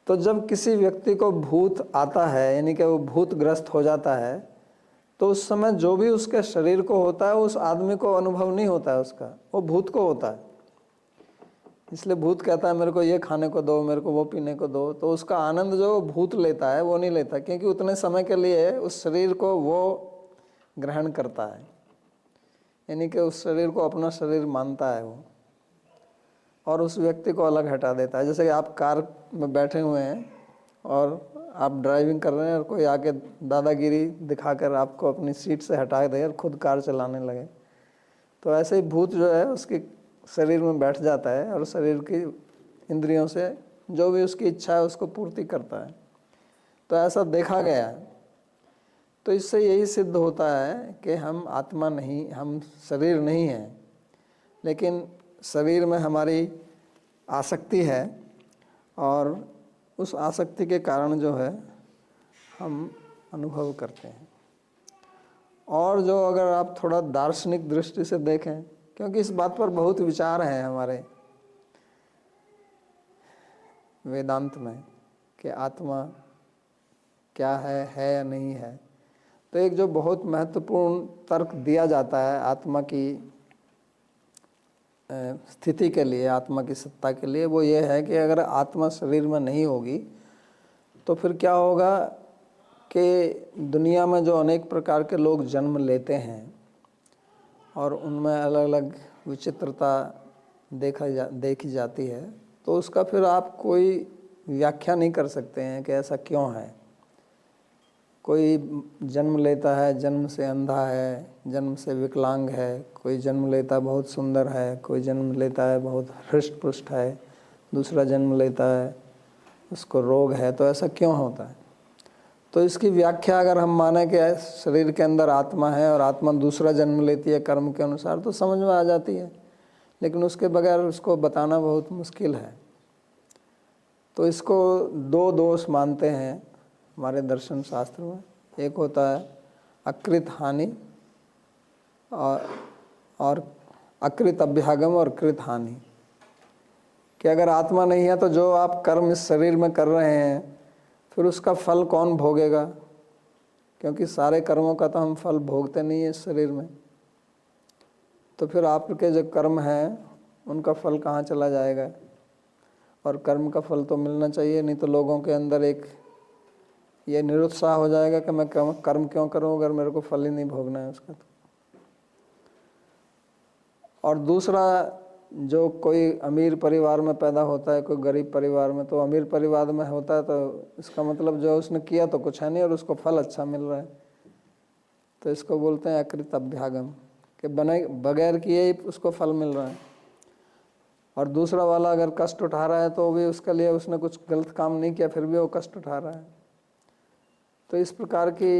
तो जब किसी व्यक्ति को भूत आता है, यानी कि वो भूतग्रस्त हो जाता है, तो उस समय जो भी उसके शरीर को होता है उस आदमी को अनुभव नहीं होता है उसका, वो भूत को होता है। इसलिए भूत कहता है मेरे को ये खाने को दो, मेरे को वो पीने को दो, तो उसका आनंद जो भूत लेता है वो नहीं लेता, क्योंकि उतने समय के लिए उस शरीर को वो ग्रहण करता है, यानी कि उस शरीर को अपना शरीर मानता है वो, और उस व्यक्ति को अलग हटा देता है। जैसे कि आप कार में बैठे हुए हैं और आप ड्राइविंग कर रहे हैं और कोई आके दादागिरी दिखाकर आपको अपनी सीट से हटा दे और खुद कार चलाने लगे, तो ऐसे ही भूत जो है उसके शरीर में बैठ जाता है और शरीर की इंद्रियों से जो भी उसकी इच्छा है उसको पूर्ति करता है। तो ऐसा देखा गया है। तो इससे यही सिद्ध होता है कि हम आत्मा नहीं, हम शरीर नहीं हैं, लेकिन शरीर में हमारी आसक्ति है और उस आसक्ति के कारण जो है हम अनुभव करते हैं। और जो अगर आप थोड़ा दार्शनिक दृष्टि से देखें, क्योंकि इस बात पर बहुत विचार हैं हमारे वेदांत में कि आत्मा क्या है या नहीं है, तो एक जो बहुत महत्वपूर्ण तर्क दिया जाता है आत्मा की स्थिति के लिए, आत्मा की सत्ता के लिए, वो ये है कि अगर आत्मा शरीर में नहीं होगी तो फिर क्या होगा कि दुनिया में जो अनेक प्रकार के लोग जन्म लेते हैं और उनमें अलग अलग विचित्रता देखी जाती है, तो उसका फिर आप कोई व्याख्या नहीं कर सकते हैं कि ऐसा क्यों है। कोई जन्म लेता है, जन्म से अंधा है, जन्म से विकलांग है, कोई जन्म लेता है बहुत सुंदर है, कोई जन्म लेता है बहुत हृष्ट पुष्ट है, दूसरा जन्म लेता है उसको रोग है। तो ऐसा क्यों होता है? तो इसकी व्याख्या अगर हम माने कि शरीर के अंदर आत्मा है और आत्मा दूसरा जन्म लेती है कर्म के अनुसार, तो समझ में आ जाती है, लेकिन उसके बगैर उसको बताना बहुत मुश्किल है। तो इसको दो दोष मानते हैं हमारे दर्शन शास्त्र में। एक होता है अकृत हानि और अकृत अभ्यागम और कृत हानि, कि अगर आत्मा नहीं है तो जो आप कर्म इस शरीर में कर रहे हैं फिर उसका फल कौन भोगेगा, क्योंकि सारे कर्मों का तो हम फल भोगते नहीं है इस शरीर में। तो फिर आपके जो कर्म हैं उनका फल कहाँ चला जाएगा। और कर्म का फल तो मिलना चाहिए, नहीं तो लोगों के अंदर एक ये निरुत्साह हो जाएगा कि मैं कर्म क्यों करूं अगर मेरे को फल ही नहीं भोगना है उसका। और दूसरा, जो कोई अमीर परिवार में पैदा होता है, कोई गरीब परिवार में, तो अमीर परिवार में होता है तो इसका मतलब जो उसने किया तो कुछ है नहीं और उसको फल अच्छा मिल रहा है, तो इसको बोलते हैं अकृत अभ्यागम, कि बगैर किए ही उसको फल मिल रहा है। और दूसरा वाला अगर कष्ट उठा रहा है तो भी उसके लिए उसने कुछ गलत काम नहीं किया फिर भी वो कष्ट उठा रहा है। तो इस प्रकार की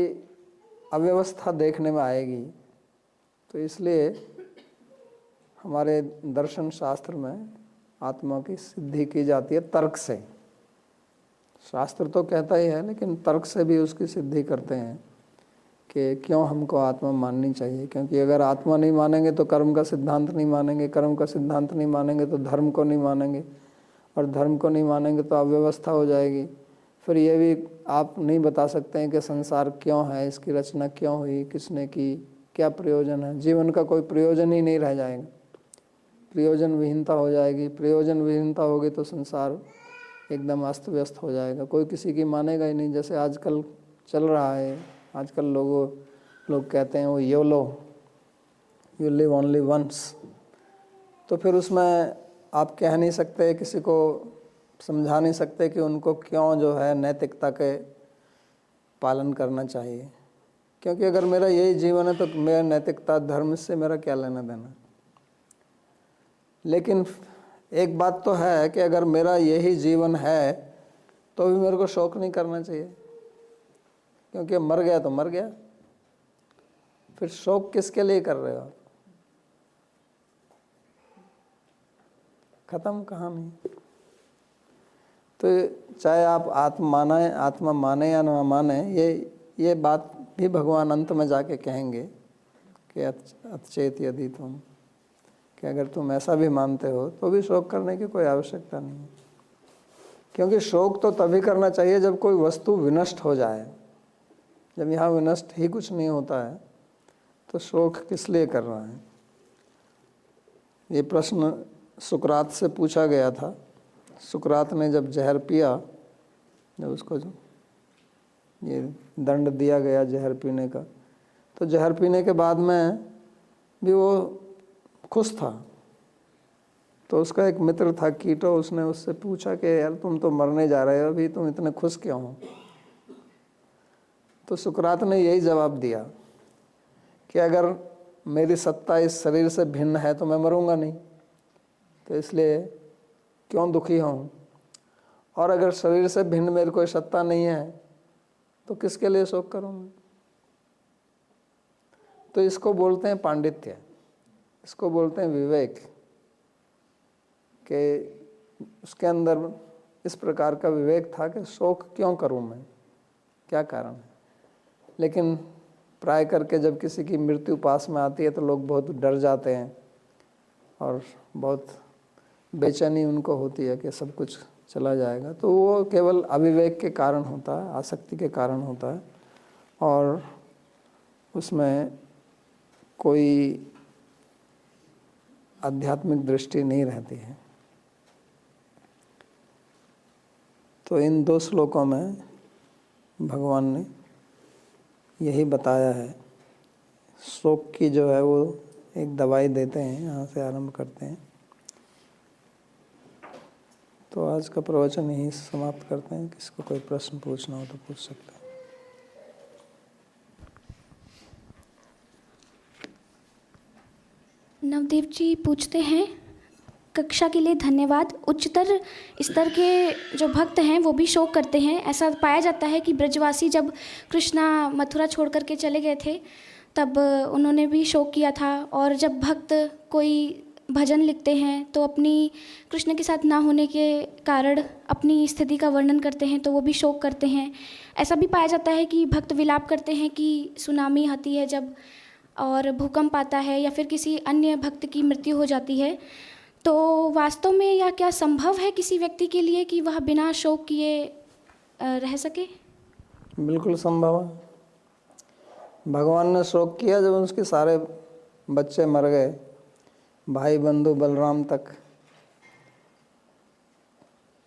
अव्यवस्था देखने में आएगी। तो इसलिए हमारे दर्शन शास्त्र में आत्मा की सिद्धि की जाती है तर्क से। शास्त्र तो कहता ही है, लेकिन तर्क से भी उसकी सिद्धि करते हैं कि क्यों हमको आत्मा माननी चाहिए। क्योंकि अगर आत्मा नहीं मानेंगे तो कर्म का सिद्धांत नहीं मानेंगे, कर्म का सिद्धांत नहीं मानेंगे तो धर्म को नहीं मानेंगे, और धर्म को नहीं मानेंगे तो अव्यवस्था हो जाएगी। फिर ये भी आप नहीं बता सकते हैं कि संसार क्यों है, इसकी रचना क्यों हुई, किसने की, क्या प्रयोजन है। जीवन का कोई प्रयोजन ही नहीं रह जाएगा, प्रयोजन विहीनता हो जाएगी। प्रयोजन विहीनता होगी तो संसार एकदम अस्त व्यस्त हो जाएगा, कोई किसी की मानेगा ही नहीं। जैसे आजकल चल रहा है, आजकल लोग कहते हैं वो YOLO, you live only once. तो फिर उसमें आप कह नहीं सकते, किसी को समझा नहीं सकते कि उनको क्यों जो है नैतिकता के पालन करना चाहिए। क्योंकि अगर मेरा यही जीवन है तो मेरा नैतिकता धर्म से मेरा क्या लेना देना। लेकिन एक बात तो है कि अगर मेरा यही जीवन है तो भी मेरे को शोक नहीं करना चाहिए, क्योंकि मर गया तो मर गया, फिर शोक किसके लिए कर रहे हो। खत्म कहानी। तो चाहे आप आत्मा माने या ना माने, ये बात भी भगवान अंत में जाके कहेंगे कि अचेत यदि तुम, कि अगर तुम ऐसा भी मानते हो तो भी शोक करने की कोई आवश्यकता नहीं है। क्योंकि शोक तो तभी करना चाहिए जब कोई वस्तु विनष्ट हो जाए। जब यहाँ विनष्ट ही कुछ नहीं होता है तो शोक किस लिए कर रहा है। ये प्रश्न सुकरात से पूछा गया था। सुकरात ने जब जहर पिया, जब उसको ये दंड दिया गया जहर पीने का, तो जहर पीने के बाद में भी वो खुश था। तो उसका एक मित्र था कीटो, उसने उससे पूछा कि यार तुम तो मरने जा रहे हो, अभी तुम इतने खुश क्यों हो। तो सुकरात ने यही जवाब दिया कि अगर मेरी सत्ता इस शरीर से भिन्न है तो मैं मरूंगा नहीं, तो इसलिए क्यों दुखी हूँ। और अगर शरीर से भिन्न मेरी कोई सत्ता नहीं है तो किसके लिए शोक करूँगा। तो इसको बोलते हैं पांडित्य, इसको बोलते हैं विवेक, कि उसके अंदर इस प्रकार का विवेक था कि शोक क्यों करूं मैं, क्या कारण है। लेकिन प्राय करके जब किसी की मृत्यु पास में आती है तो लोग बहुत डर जाते हैं और बहुत बेचैनी उनको होती है कि सब कुछ चला जाएगा। तो वो केवल अविवेक के कारण होता है, आसक्ति के कारण होता है, और उसमें कोई आध्यात्मिक दृष्टि नहीं रहती है। तो इन दो श्लोकों में भगवान ने यही बताया है। शोक की जो है वो एक दवाई देते हैं, यहाँ से आरंभ करते हैं। तो आज का प्रवचन यहीं समाप्त करते हैं। किसको कोई प्रश्न पूछना हो तो पूछ सकते हैं। नवदेव जी पूछते हैं, कक्षा के लिए धन्यवाद। उच्चतर स्तर के जो भक्त हैं वो भी शोक करते हैं। ऐसा पाया जाता है कि ब्रजवासी जब कृष्णा मथुरा छोड़ करके चले गए थे तब उन्होंने भी शोक किया था। और जब भक्त कोई भजन लिखते हैं तो अपनी कृष्ण के साथ ना होने के कारण अपनी स्थिति का वर्णन करते हैं तो वो भी शोक करते हैं। ऐसा भी पाया जाता है कि भक्त विलाप करते हैं कि सुनामी आती है जब, और भूकंप आता है, या फिर किसी अन्य भक्त की मृत्यु हो जाती है। तो वास्तव में यह क्या संभव है किसी व्यक्ति के लिए कि वह बिना शोक किए रह सके? बिल्कुल संभव है। भगवान ने शोक किया जब उसके सारे बच्चे मर गए, भाई बंधु बलराम तक,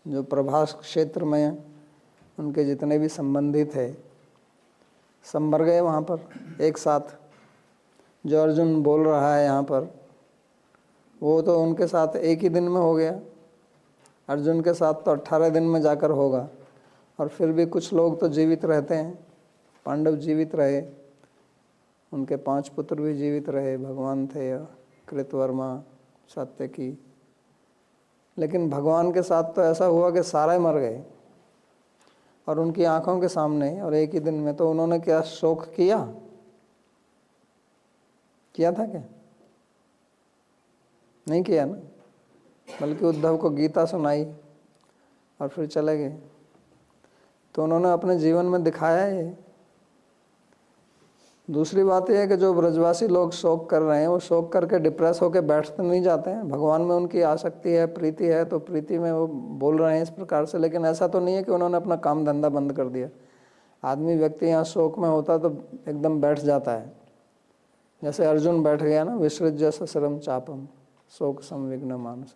जो प्रभास क्षेत्र में उनके जितने भी संबंधी थे सब मर गए वहाँ पर एक साथ। जो अर्जुन बोल रहा है यहाँ पर वो तो उनके साथ एक ही दिन में हो गया। अर्जुन के साथ तो 18 दिन में जाकर होगा। और फिर भी कुछ लोग तो जीवित रहते हैं। पांडव जीवित रहे, उनके 5 पुत्र भी जीवित रहे, भगवान थे, कृतवर्मा, सात्यकी। लेकिन भगवान के साथ तो ऐसा हुआ कि सारे मर गए और उनकी आंखों के सामने और एक ही दिन में। तो उन्होंने क्या शोक किया था क्या? नहीं किया ना। बल्कि उद्धव को गीता सुनाई और फिर चले गए। तो उन्होंने अपने जीवन में दिखाया है। दूसरी बात यह है कि जो ब्रजवासी लोग शोक कर रहे हैं वो शोक करके डिप्रेस होकर बैठते नहीं जाते हैं। भगवान में उनकी आसक्ति है, प्रीति है, तो प्रीति में वो बोल रहे हैं इस प्रकार से। लेकिन ऐसा तो नहीं है कि उन्होंने अपना काम धंधा बंद कर दिया। आदमी व्यक्ति यहाँ शोक में होता तो एकदम बैठ जाता है। जैसे अर्जुन बैठ गया ना, विसृज्य ससरम चापम शोक संविघ्न मानस।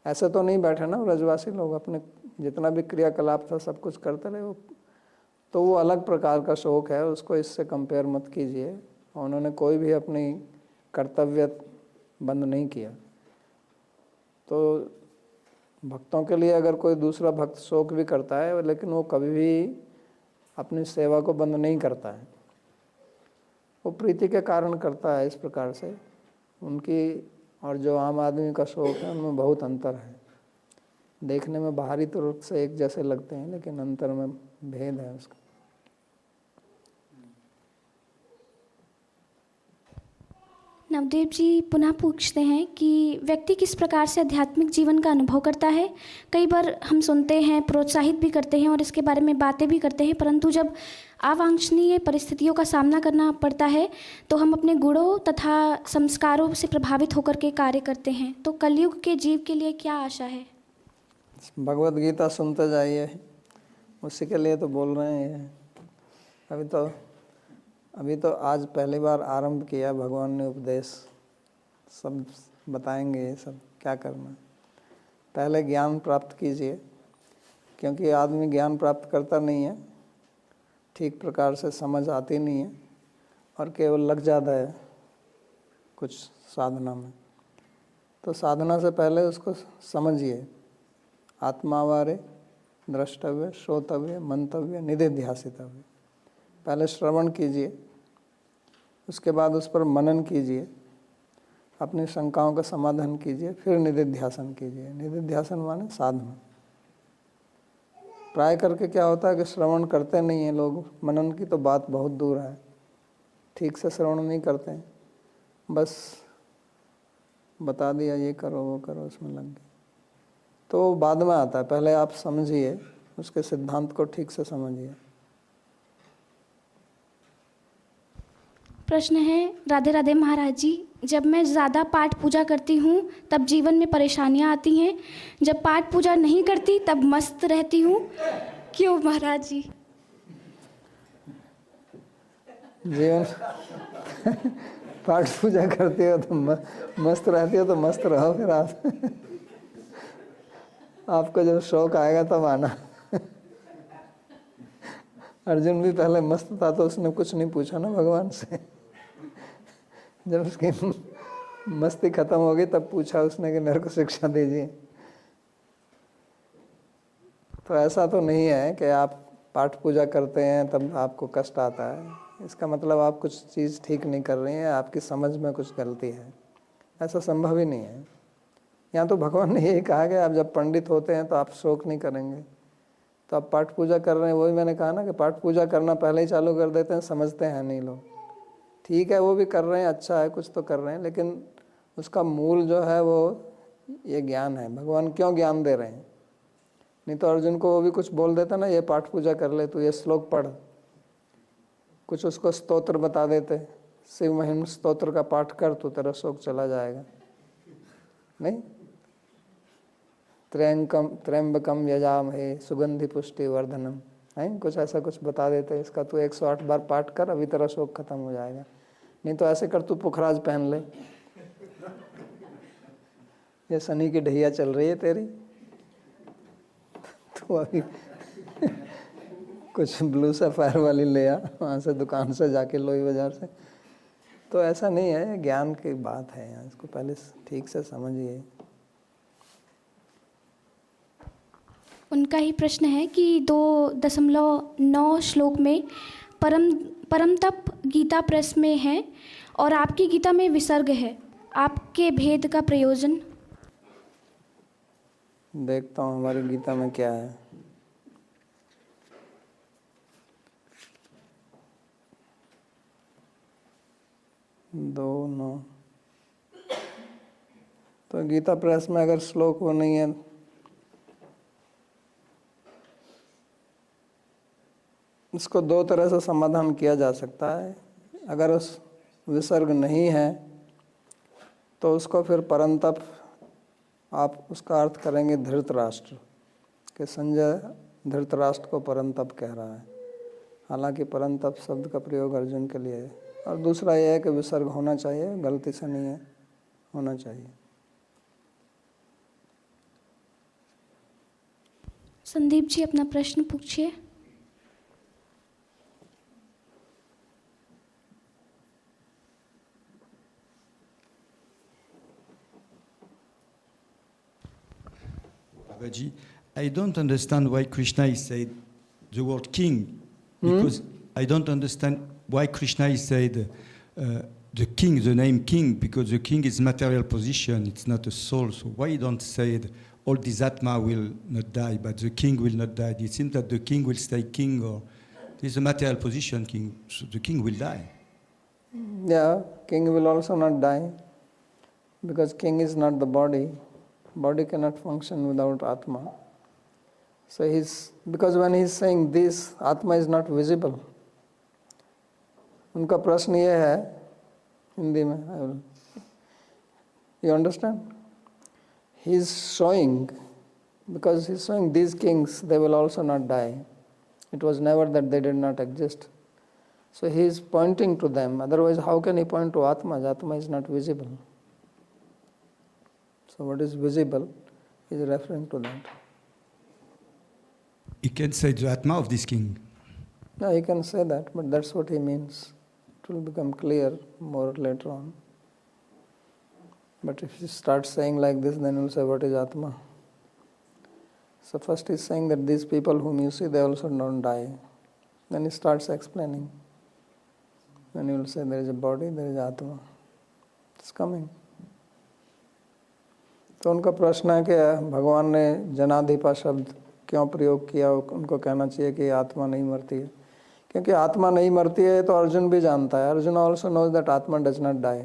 ऐसे तो नहीं बैठे ना ब्रजवासी लोग, अपने जितना भी क्रियाकलाप था सब कुछ करते रहे। तो वो अलग प्रकार का शोक है, उसको इससे कंपेयर मत कीजिए। उन्होंने कोई भी अपनी कर्तव्य बंद नहीं किया। तो भक्तों के लिए अगर कोई दूसरा भक्त शोक भी करता है लेकिन वो कभी भी अपनी सेवा को बंद नहीं करता है, वो प्रीति के कारण करता है। इस प्रकार से उनकी और जो आम आदमी का शोक है उनमें बहुत अंतर है। देखने में बाहरी रूप से एक जैसे लगते हैं लेकिन अंतर में भेद है उसका। नवदेव जी पुनः पूछते हैं कि व्यक्ति किस प्रकार से आध्यात्मिक जीवन का अनुभव करता है। कई बार हम सुनते हैं, प्रोत्साहित भी करते हैं और इसके बारे में बातें भी करते हैं, परंतु जब अवांछनीय परिस्थितियों का सामना करना पड़ता है तो हम अपने गुणों तथा संस्कारों से प्रभावित होकर के कार्य करते हैं। तो कलयुग के जीव के लिए क्या आशा है? भगवत गीता सुनते जाइए, उसी के लिए तो बोल रहे हैं। अभी तो आज पहली बार आरंभ किया भगवान ने उपदेश। सब बताएंगे ये सब क्या करना। पहले ज्ञान प्राप्त कीजिए, क्योंकि आदमी ज्ञान प्राप्त करता नहीं है, ठीक प्रकार से समझ आती नहीं है और केवल लग जाता है कुछ साधना में। तो साधना से पहले उसको समझिए। आत्मावारे द्रष्टव्य, श्रोतव्य, मंतव्य, निधिध्यासितव्य। पहले श्रवण कीजिए, उसके बाद उस पर मनन कीजिए, अपनी शंकाओं का समाधान कीजिए, फिर निधिध्यासन कीजिए। निधिध्यासन माने साधना। प्राय करके क्या होता है कि श्रवण करते नहीं हैं लोग। मनन की तो बात बहुत दूर है, ठीक से श्रवण नहीं करते हैं, बस बता दिया ये करो वो करो, उसमें लग गए। तो बाद में आता है। पहले आप समझिए, उसके सिद्धांत को ठीक से समझिए। प्रश्न है, राधे राधे महाराज जी। जब मैं ज़्यादा पाठ पूजा करती हूँ तब जीवन में परेशानियाँ आती हैं। जब पाठ पूजा नहीं करती तब मस्त रहती हूँ, क्यों महाराज जी? जीवन पाठ पूजा करती हो तो मस्त रहती हो, तो मस्त रहो फिर आप। आपको जब शौक आएगा तब आना। अर्जुन भी पहले मस्त था तो उसने कुछ नहीं पूछा ना भगवान से। जब उसकी मस्ती खत्म हो गई तब पूछा उसने कि मेरे को शिक्षा दीजिए। तो ऐसा तो नहीं है कि आप पाठ पूजा करते हैं तब आपको कष्ट आता है। इसका मतलब आप कुछ चीज़ ठीक नहीं कर रही हैं, आपकी समझ में कुछ गलती है। ऐसा संभव ही नहीं है। यहाँ तो भगवान ने यही कहा कि आप जब पंडित होते हैं तो आप शोक नहीं करेंगे। तो आप पाठ पूजा कर रहे हैं, वही मैंने कहा ना कि पाठ पूजा करना पहले ही चालू कर देते हैं, समझते हैं नहीं लोग। ठीक है वो भी कर रहे हैं, अच्छा है, कुछ तो कर रहे हैं, लेकिन उसका मूल जो है वो ये ज्ञान है। भगवान क्यों ज्ञान दे रहे हैं? नहीं तो अर्जुन को वो भी कुछ बोल देता ना, ये पाठ पूजा कर ले, तू ये श्लोक पढ़, कुछ उसको स्तोत्र बता देते, शिव महिम स्तोत्र का पाठ कर, तो तेरा शोक चला जाएगा। नहीं, त्र्यंबकम यजामहे सुगंधि पुष्टि वर्धनम, है कुछ ऐसा कुछ बता देते, इसका तू 108 बार पाठ कर, अभी तेरा शोक खत्म हो जाएगा। नहीं तो ऐसे कर, तू पुखराज पहन ले, ये शनि की ढैया चल रही है तेरी, तो अभी कुछ ब्लू सफायर वाली ले आ वहाँ से, दुकान से जाके, लोई बाजार से। तो ऐसा नहीं है, ज्ञान की बात है यहाँ, इसको पहले ठीक से समझिए। उनका ही प्रश्न है कि 2.9 श्लोक में परम तप गीता प्रेस में है और आपकी गीता में विसर्ग है, आपके भेद का प्रयोजन। देखता हूँ हमारी गीता में क्या है। दो नौ तो गीता प्रेस में अगर श्लोक वो नहीं है, इसको दो तरह से समाधान किया जा सकता है। अगर उस विसर्ग नहीं है तो उसको फिर परंतप, आप उसका अर्थ करेंगे धृतराष्ट्र, कि संजय धृतराष्ट्र को परंतप कह रहा है, हालांकि परंतप शब्द का प्रयोग अर्जुन के लिए है। और दूसरा यह है कि विसर्ग होना चाहिए, गलती से नहीं है, होना चाहिए। संदीप जी अपना प्रश्न पूछिए। Babaji, I don't understand why Krishna is said the word king, because I don't understand why Krishna is said the king, the name king, because the king is material position, it's not a soul. So why you don't say it, all these atma will not die, but the king will not die? It seems that the king will stay king, or this is a material position king, so the king will die. Yeah, king will also not die, because king is not the body. Body cannot function without Atma. So because when he is saying this, Atma is not visible. उनका प्रश्न ये है हिंदी में, you understand? He is showing, because he is showing these kings, they will also not die. It was never that they did not exist. So he is pointing to them. Otherwise, how can he point to Atma? Atma is not visible. So what is visible is referring to that. He can say the Atma of this king. No, he can say that, but that's what he means. It will become clear more later on. But if he starts saying like this, then he will say, what is Atma? So first he is saying that these people whom you see, they also don't die. Then he starts explaining. Then he will say, there is a body, there is Atma. It's coming. तो उनका प्रश्न है कि भगवान ने जनाधिपा शब्द क्यों प्रयोग किया। उनको कहना चाहिए कि आत्मा नहीं मरती है, क्योंकि आत्मा नहीं मरती है तो अर्जुन भी जानता है। अर्जुन ऑल्सो नोज दैट आत्मा does not die,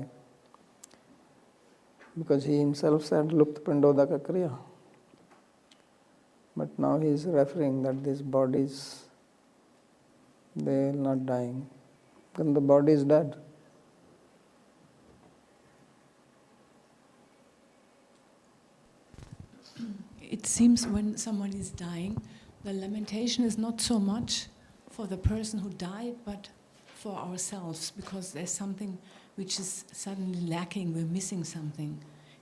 because he himself said लुप्त पिंडोदक क्रिया। But now he is referring that this bodies they will not dying, the body is dead. It seems when someone is dying, the lamentation is not so much for the person who died, but for ourselves, because there's something which is suddenly lacking, we're missing something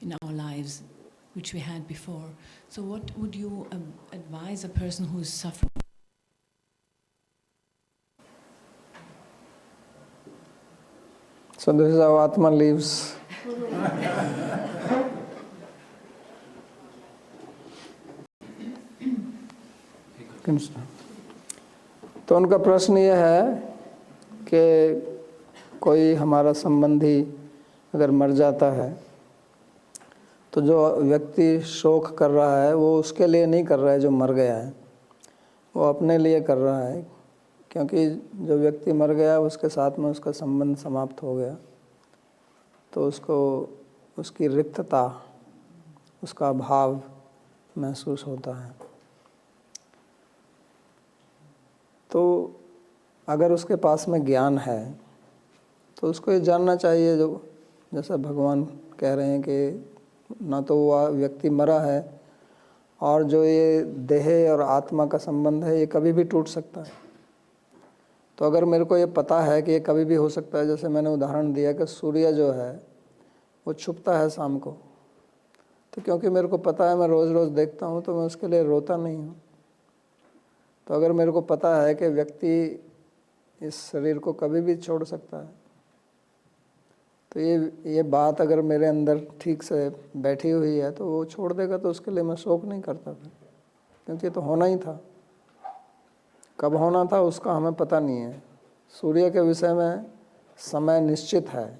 in our lives which we had before. So what would you advise a person who is suffering? So this is how Atma lives. तो उनका प्रश्न ये है कि कोई हमारा संबंधी अगर मर जाता है तो जो व्यक्ति शोक कर रहा है वो उसके लिए नहीं कर रहा है जो मर गया है, वो अपने लिए कर रहा है, क्योंकि जो व्यक्ति मर गया उसके साथ में उसका संबंध समाप्त हो गया, तो उसको उसकी रिक्तता, उसका अभाव महसूस होता है। तो अगर उसके पास में ज्ञान है तो उसको ये जानना चाहिए, जो जैसा भगवान कह रहे हैं कि ना तो वह व्यक्ति मरा है और जो ये देह और आत्मा का संबंध है ये कभी भी टूट सकता है। तो अगर मेरे को ये पता है कि ये कभी भी हो सकता है, जैसे मैंने उदाहरण दिया कि सूर्य जो है वो छुपता है शाम को, तो क्योंकि मेरे को पता है, मैं रोज़ रोज़ देखता हूँ, तो मैं उसके लिए रोता नहीं हूँ। तो अगर मेरे को पता है कि व्यक्ति इस शरीर को कभी भी छोड़ सकता है, तो ये बात अगर मेरे अंदर ठीक से बैठी हुई है तो वो छोड़ देगा, तो उसके लिए मैं शोक नहीं करता था, क्योंकि तो होना ही था। कब होना था उसका हमें पता नहीं है। सूर्य के विषय में समय निश्चित है,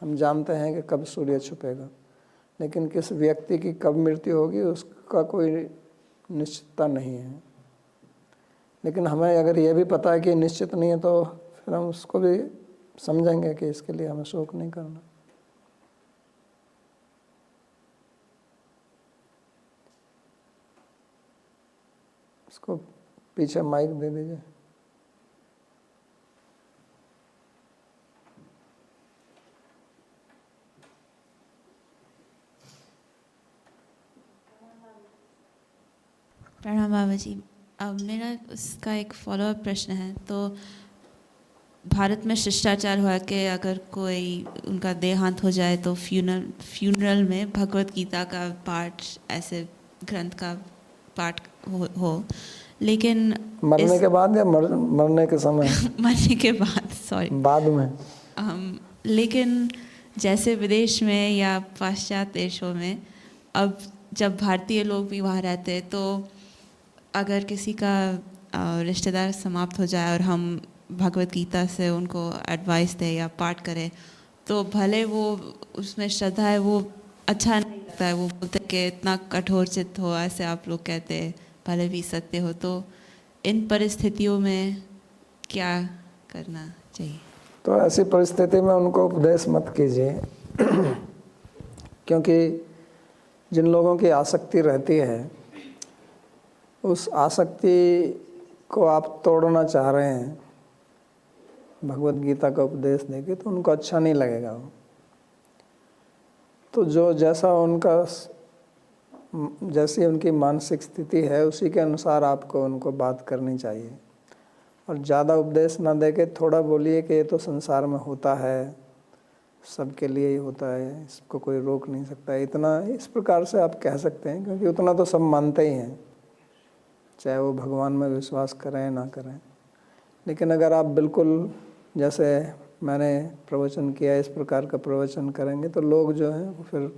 हम जानते हैं कि कब सूर्य छुपेगा, लेकिन किस व्यक्ति की कब मृत्यु होगी उसका कोई निश्चितता नहीं है। लेकिन हमें अगर ये भी पता है कि निश्चित नहीं है, तो फिर हम उसको भी समझेंगे कि इसके लिए हमें शोक नहीं करना। उसको पीछे माइक दे दीजिए। प्रणाम बाबा जी। अब मेरा उसका एक फॉलोअप प्रश्न है। तो भारत में शिष्टाचार हुआ कि अगर कोई उनका देहांत हो जाए तो फ्यूनरल में भगवत गीता का पाठ, ऐसे ग्रंथ का पाठ हो। लेकिन मरने के बाद या मरने के समय? मरने के बाद, सॉरी, बाद में। लेकिन जैसे विदेश में या पाश्चात्य देशों में अब जब भारतीय लोग भी वहाँ रहते हैं, तो अगर किसी का रिश्तेदार समाप्त हो जाए और हम भगवत गीता से उनको एडवाइस दें या पाठ करें, तो भले वो उसमें श्रद्धा है, वो अच्छा नहीं लगता है। वो बोलते हैं कि इतना कठोर चित्त हो, ऐसे आप लोग कहते हैं, भले भी सत्य हो। तो इन परिस्थितियों में क्या करना चाहिए? तो ऐसी परिस्थिति में उनको उपदेश मत कीजिए, क्योंकि जिन लोगों की आसक्ति रहती है उस आसक्ति को आप तोड़ना चाह रहे हैं भगवत गीता का उपदेश देके, तो उनको अच्छा नहीं लगेगा वो। तो जो जैसी उनकी मानसिक स्थिति है उसी के अनुसार आपको उनको बात करनी चाहिए। और ज़्यादा उपदेश ना देके थोड़ा बोलिए कि ये तो संसार में होता है, सबके लिए ही होता है, इसको कोई रोक नहीं सकता। इतना इस प्रकार से आप कह सकते हैं, क्योंकि उतना तो सब मानते ही हैं, चाहे वो भगवान में विश्वास करें ना करें। लेकिन अगर आप बिल्कुल जैसे मैंने प्रवचन किया इस प्रकार का प्रवचन करेंगे, तो लोग जो हैं वो फिर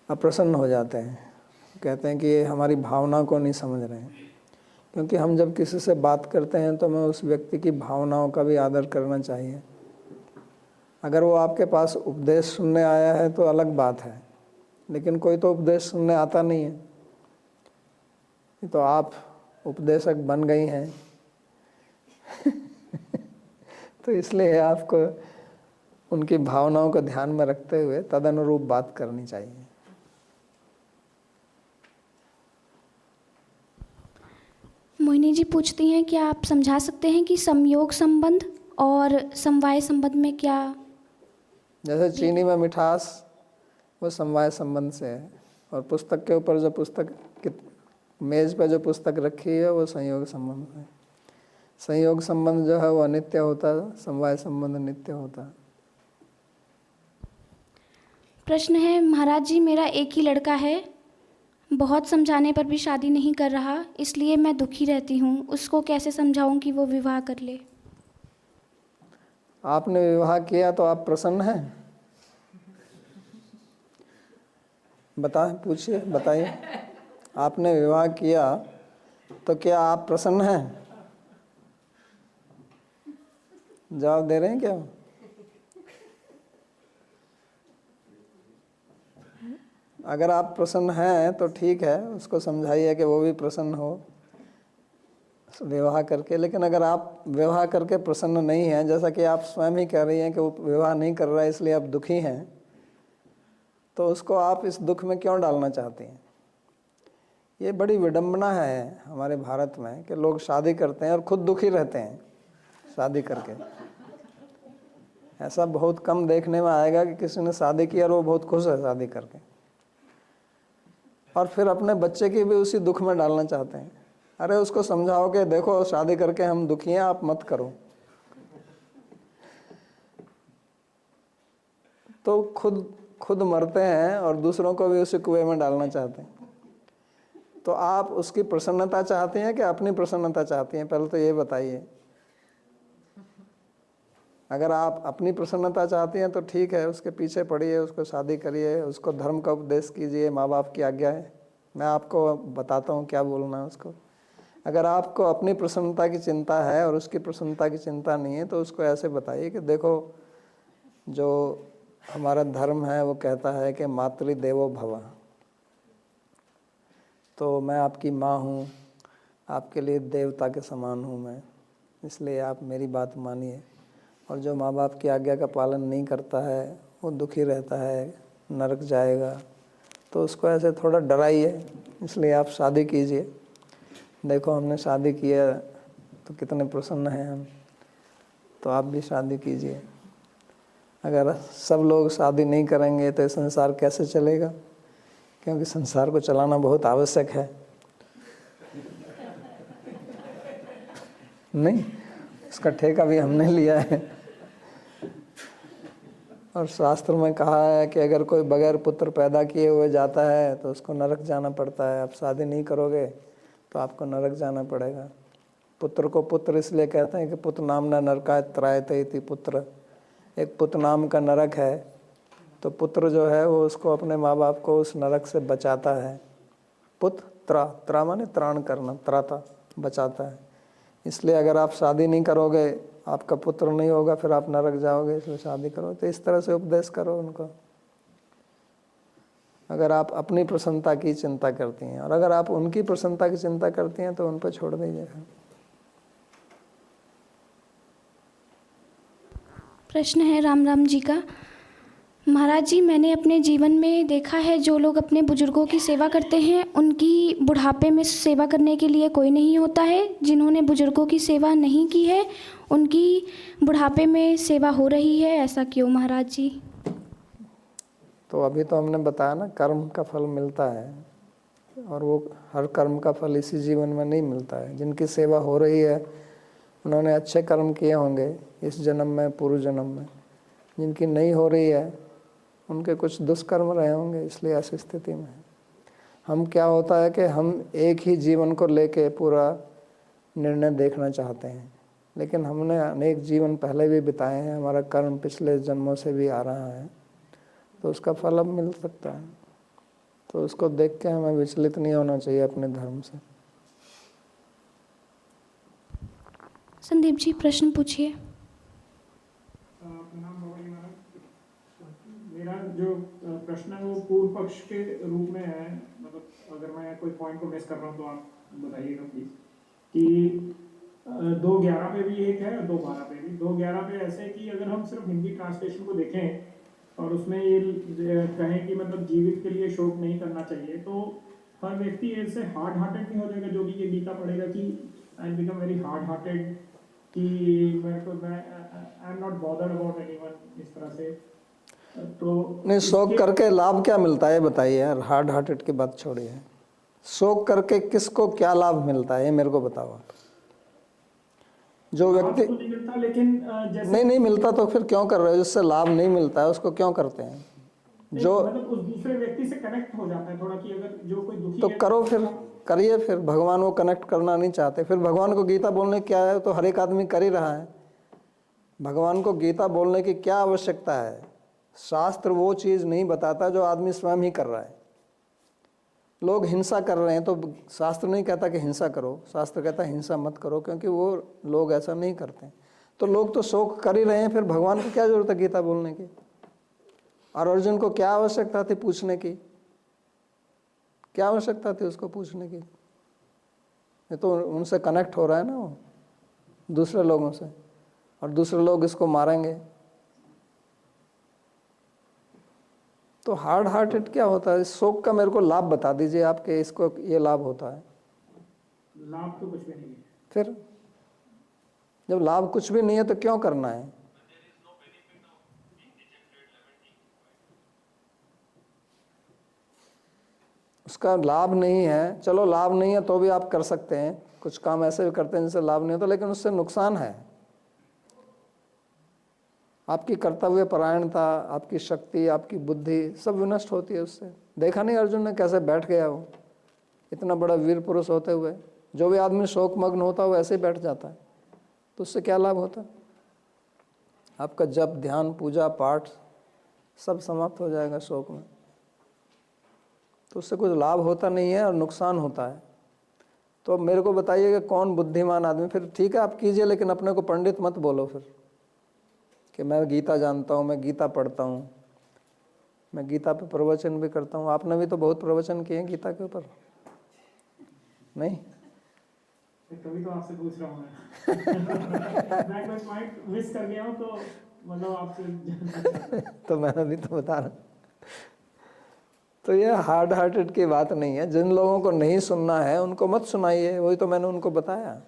अप्रसन्न हो जाते हैं, कहते हैं कि ये हमारी भावना को नहीं समझ रहे हैं। क्योंकि हम जब किसी से बात करते हैं तो हमें उस व्यक्ति की भावनाओं का भी आदर करना चाहिए। अगर वो आपके पास उपदेश सुनने आया है तो अलग बात है, लेकिन कोई तो उपदेश सुनने आता नहीं है, तो आप उपदेशक बन गई हैं तो इसलिए आपको उनकी भावनाओं को ध्यान में रखते हुए तदनुरूप बात करनी चाहिए। मोहिनी जी पूछती हैं कि आप समझा सकते हैं कि संयोग संबंध और समवाय संबंध में क्या? जैसे चीनी में मिठास वो समवाय संबंध से है, और पुस्तक के ऊपर जो मेज पर जो पुस्तक रखी है वो संयोग संबंध है। संयोग संबंध जो है वो अनित्य होता है, समवाय संबंध नित्य होता है। प्रश्न है, महाराज जी मेरा एक ही लड़का है, बहुत समझाने पर भी शादी नहीं कर रहा, इसलिए मैं दुखी रहती हूँ। उसको कैसे समझाऊं कि वो विवाह कर ले? आपने विवाह किया तो आप प्रसन्न हैं? पूछिए, बताइए। आपने विवाह किया तो क्या आप प्रसन्न हैं? जवाब दे रहे हैं क्या? अगर आप प्रसन्न हैं तो ठीक है, उसको समझाइए कि वो भी प्रसन्न हो विवाह करके। लेकिन अगर आप विवाह करके प्रसन्न नहीं हैं, जैसा कि आप स्वयं ही कह रही हैं कि वो विवाह नहीं कर रहा है इसलिए आप दुखी हैं, तो उसको आप इस दुख में क्यों डालना चाहती हैं? ये बड़ी विडंबना है हमारे भारत में कि लोग शादी करते हैं और खुद दुखी रहते हैं शादी करके। ऐसा बहुत कम देखने में आएगा कि किसी ने शादी की और वो बहुत खुश है शादी करके, और फिर अपने बच्चे की भी उसी दुख में डालना चाहते हैं। अरे उसको समझाओ कि देखो शादी करके हम दुखी हैं, आप मत करो। तो खुद मरते हैं और दूसरों को भी उसी कुएं में डालना चाहते हैं। तो आप उसकी प्रसन्नता चाहती हैं कि अपनी प्रसन्नता चाहती हैं? पहले तो ये बताइए। अगर आप अपनी प्रसन्नता चाहती हैं तो ठीक है, उसके पीछे पड़िए, उसको शादी करिए, उसको धर्म का उपदेश कीजिए, माँ बाप की आज्ञा है, मैं आपको बताता हूँ क्या बोलना है उसको। अगर आपको अपनी प्रसन्नता की चिंता है और उसकी प्रसन्नता की चिंता नहीं है, तो उसको ऐसे बताइए कि देखो, जो हमारा धर्म है वो कहता है कि मातृदेवो भव, तो मैं आपकी माँ हूँ, आपके लिए देवता के समान हूँ मैं, इसलिए आप मेरी बात मानिए। और जो माँ बाप की आज्ञा का पालन नहीं करता है वो दुखी रहता है, नरक जाएगा। तो उसको ऐसे थोड़ा डराइए, इसलिए आप शादी कीजिए। देखो हमने शादी किया तो कितने प्रसन्न हैं हम, तो आप भी शादी कीजिए। अगर सब लोग शादी नहीं करेंगे तो ये संसार कैसे चलेगा? क्योंकि संसार को चलाना बहुत आवश्यक है। नहीं, उसका ठेका भी हमने लिया है। और शास्त्र में कहा है कि अगर कोई बगैर पुत्र पैदा किए हुए जाता है तो उसको नरक जाना पड़ता है। आप शादी नहीं करोगे तो आपको नरक जाना पड़ेगा। पुत्र को पुत्र इसलिए कहते हैं कि पुत्र नामना नरकाय त्रायते इति पुत्र, एक पुत्र नाम का नरक है। तो पुत्र जो है वो उसको अपने माँ बाप को उस नरक से बचाता है। पुत्र त्रा माने त्राण करना, त्राता बचाता है। इसलिए अगर आप शादी नहीं करोगे, आपका पुत्र नहीं होगा, फिर आप नरक जाओगे, इसलिए शादी करो। तो इस तरह से उपदेश करो उनको, अगर आप अपनी प्रसन्नता की चिंता करती हैं। और अगर आप उनकी प्रसन्नता की चिंता करती हैं तो उन पर छोड़ दीजिए। प्रश्न है राम राम जी का। महाराज जी, मैंने अपने जीवन में देखा है जो लोग अपने बुजुर्गों की सेवा करते हैं उनकी बुढ़ापे में सेवा करने के लिए कोई नहीं होता है। जिन्होंने बुजुर्गों की सेवा नहीं की है उनकी बुढ़ापे में सेवा हो रही है, ऐसा क्यों महाराज जी? तो अभी तो हमने बताया ना, कर्म का फल मिलता है, और वो हर कर्म का फल इसी जीवन में नहीं मिलता है। जिनकी सेवा हो रही है उन्होंने अच्छे कर्म किए होंगे इस जन्म में, पूर्व जन्म में। जिनकी नहीं हो रही है उनके कुछ दुष्कर्म रहे होंगे, इसलिए ऐसी स्थिति में है। हम क्या होता है कि हम एक ही जीवन को लेके पूरा निर्णय देखना चाहते हैं, लेकिन हमने अनेक जीवन पहले भी बिताए हैं, हमारा कर्म पिछले जन्मों से भी आ रहा है, तो उसका फल अब मिल सकता है। तो उसको देख के हमें विचलित नहीं होना चाहिए अपने धर्म से। संदीप जी प्रश्न पूछिए। मेरा जो प्रश्न है वो पूर्व पक्ष के रूप में है, मतलब अगर मैं कोई पॉइंट को मिस कर रहा हूँ तो आप बताइएगा प्लीज। कि 2:11 पे भी एक है और 2:12 पे भी। 2:11 पे ऐसे कि अगर हम सिर्फ हिंदी ट्रांसलेशन को देखें और उसमें ये कहें कि मतलब जीवित के लिए शोक नहीं करना चाहिए, तो हर व्यक्ति ऐसे हार्ड हार्टेड नहीं हो जाएगा जो कि ये गीता पढ़ेगा कि I become very hard hearted, कि मैं I am not bothered about anyone, इस तरह से। तो नहीं, शोक करके लाभ क्या मिलता है बताइए यार। हार्ड हार्टेड की बात छोड़िए, शोक करके किसको क्या लाभ मिलता है ये मेरे को बताओ आप। जो व्यक्ति तो नहीं मिलता, लेकिन जैसे नहीं मिलता तो फिर क्यों कर रहे हो? जिससे लाभ नहीं मिलता है उसको क्यों करते हैं? जो मतलब उस दूसरे व्यक्ति से कनेक्ट हो जाता है थोड़ा, कि अगर जो कोई दुखी तो है करो, फिर करिए। फिर भगवान को कनेक्ट करना नहीं चाहते, फिर भगवान को गीता बोलने क्या है? तो हर एक आदमी कर ही रहा है। भगवान को गीता बोलने की क्या आवश्यकता है? शास्त्र वो चीज़ नहीं बताता जो आदमी स्वयं ही कर रहा है। लोग हिंसा कर रहे हैं तो शास्त्र नहीं कहता कि हिंसा करो, शास्त्र कहता है हिंसा मत करो, क्योंकि वो लोग ऐसा नहीं करते। तो लोग तो शोक कर ही रहे हैं, फिर भगवान को क्या जरूरत है गीता बोलने की? और अर्जुन को क्या आवश्यकता थी पूछने की? क्या आवश्यकता थी उसको पूछने की? ये तो उनसे कनेक्ट हो रहा है ना वो, दूसरे लोगों से, और दूसरे लोग इसको मारेंगे। तो हार्ड हार्टेड क्या होता है? इस शोक का मेरे को लाभ बता दीजिए आपके, इसको ये लाभ होता है। लाभ तो कुछ भी नहीं है। फिर जब लाभ कुछ भी नहीं है तो क्यों करना है? उसका लाभ नहीं है, चलो लाभ नहीं है तो भी आप कर सकते हैं, कुछ काम ऐसे भी करते हैं जिससे लाभ नहीं होता, लेकिन उससे नुकसान है। आपकी कर्तव्य परायणता, आपकी शक्ति, आपकी बुद्धि सब विनष्ट होती है उससे। देखा नहीं अर्जुन ने कैसे बैठ गया वो, इतना बड़ा वीर पुरुष होते हुए। जो भी आदमी शोकमग्न होता है वो ऐसे ही बैठ जाता है, तो उससे क्या लाभ होता है? आपका जप, ध्यान, पूजा पाठ सब समाप्त हो जाएगा शोक में। तो उससे कुछ लाभ होता नहीं है और नुकसान होता है। तो मेरे को बताइएगा कौन बुद्धिमान आदमी? फिर ठीक है आप कीजिए, लेकिन अपने को पंडित मत बोलो फिर कि मैं गीता जानता हूँ, मैं गीता पढ़ता हूँ, मैं गीता पे प्रवचन भी करता हूँ। आपने भी तो बहुत प्रवचन किए हैं गीता के ऊपर, नहीं? तभी तो आपसे पूछ रहा हूँ मैं कोई पॉइंट मिस कर गया हूँ तो मतलब आपसे तो मैंने भी तो बता रहा। तो ये हार्ड हार्टेड की बात नहीं है। जिन लोगों को नहीं सुनना है उनको मत सुनाइए, वही तो मैंने उनको बताया।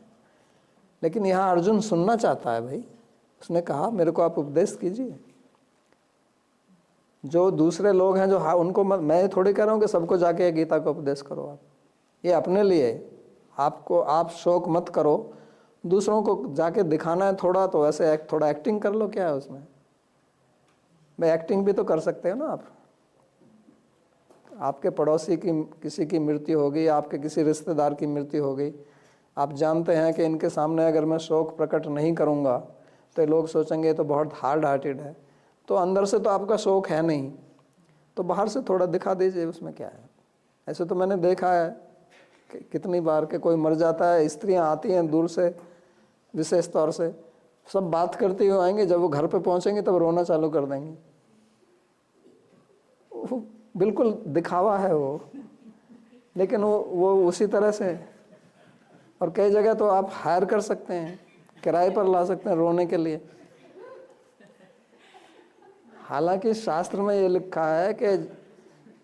लेकिन यहाँ अर्जुन सुनना चाहता है भाई, उसने कहा मेरे को आप उपदेश कीजिए। जो दूसरे लोग हैं जो उनको मैं थोड़ी कह रहा हूँ कि सबको जाके गीता का उपदेश करो आप, ये अपने लिए आपको, आप शोक मत करो। दूसरों को जाके दिखाना है थोड़ा, तो ऐसे थोड़ा एक्टिंग कर लो, क्या है उसमें? भाई एक्टिंग भी तो कर सकते हो ना आप। आपके पड़ोसी की किसी की मृत्यु हो गई, आपके किसी रिश्तेदार की मृत्यु हो गई, आप जानते हैं कि इनके सामने अगर मैं शोक प्रकट नहीं करूँगा तो लोग सोचेंगे तो बहुत हार्ड हार्टेड है। तो अंदर से तो आपका शोक है नहीं, तो बाहर से थोड़ा दिखा दीजिए, उसमें क्या है? ऐसे तो मैंने देखा है कि कितनी बार के कोई मर जाता है, स्त्रियां आती हैं दूर से, विशेष तौर से सब बात करती हुए आएंगे, जब वो घर पे पहुंचेंगे तब रोना चालू कर देंगे। वो बिल्कुल दिखावा है वो, लेकिन वो उसी तरह से। और कई जगह तो आप हायर कर सकते हैं, किराए पर ला सकते हैं रोने के लिए। हालांकि शास्त्र में ये लिखा है कि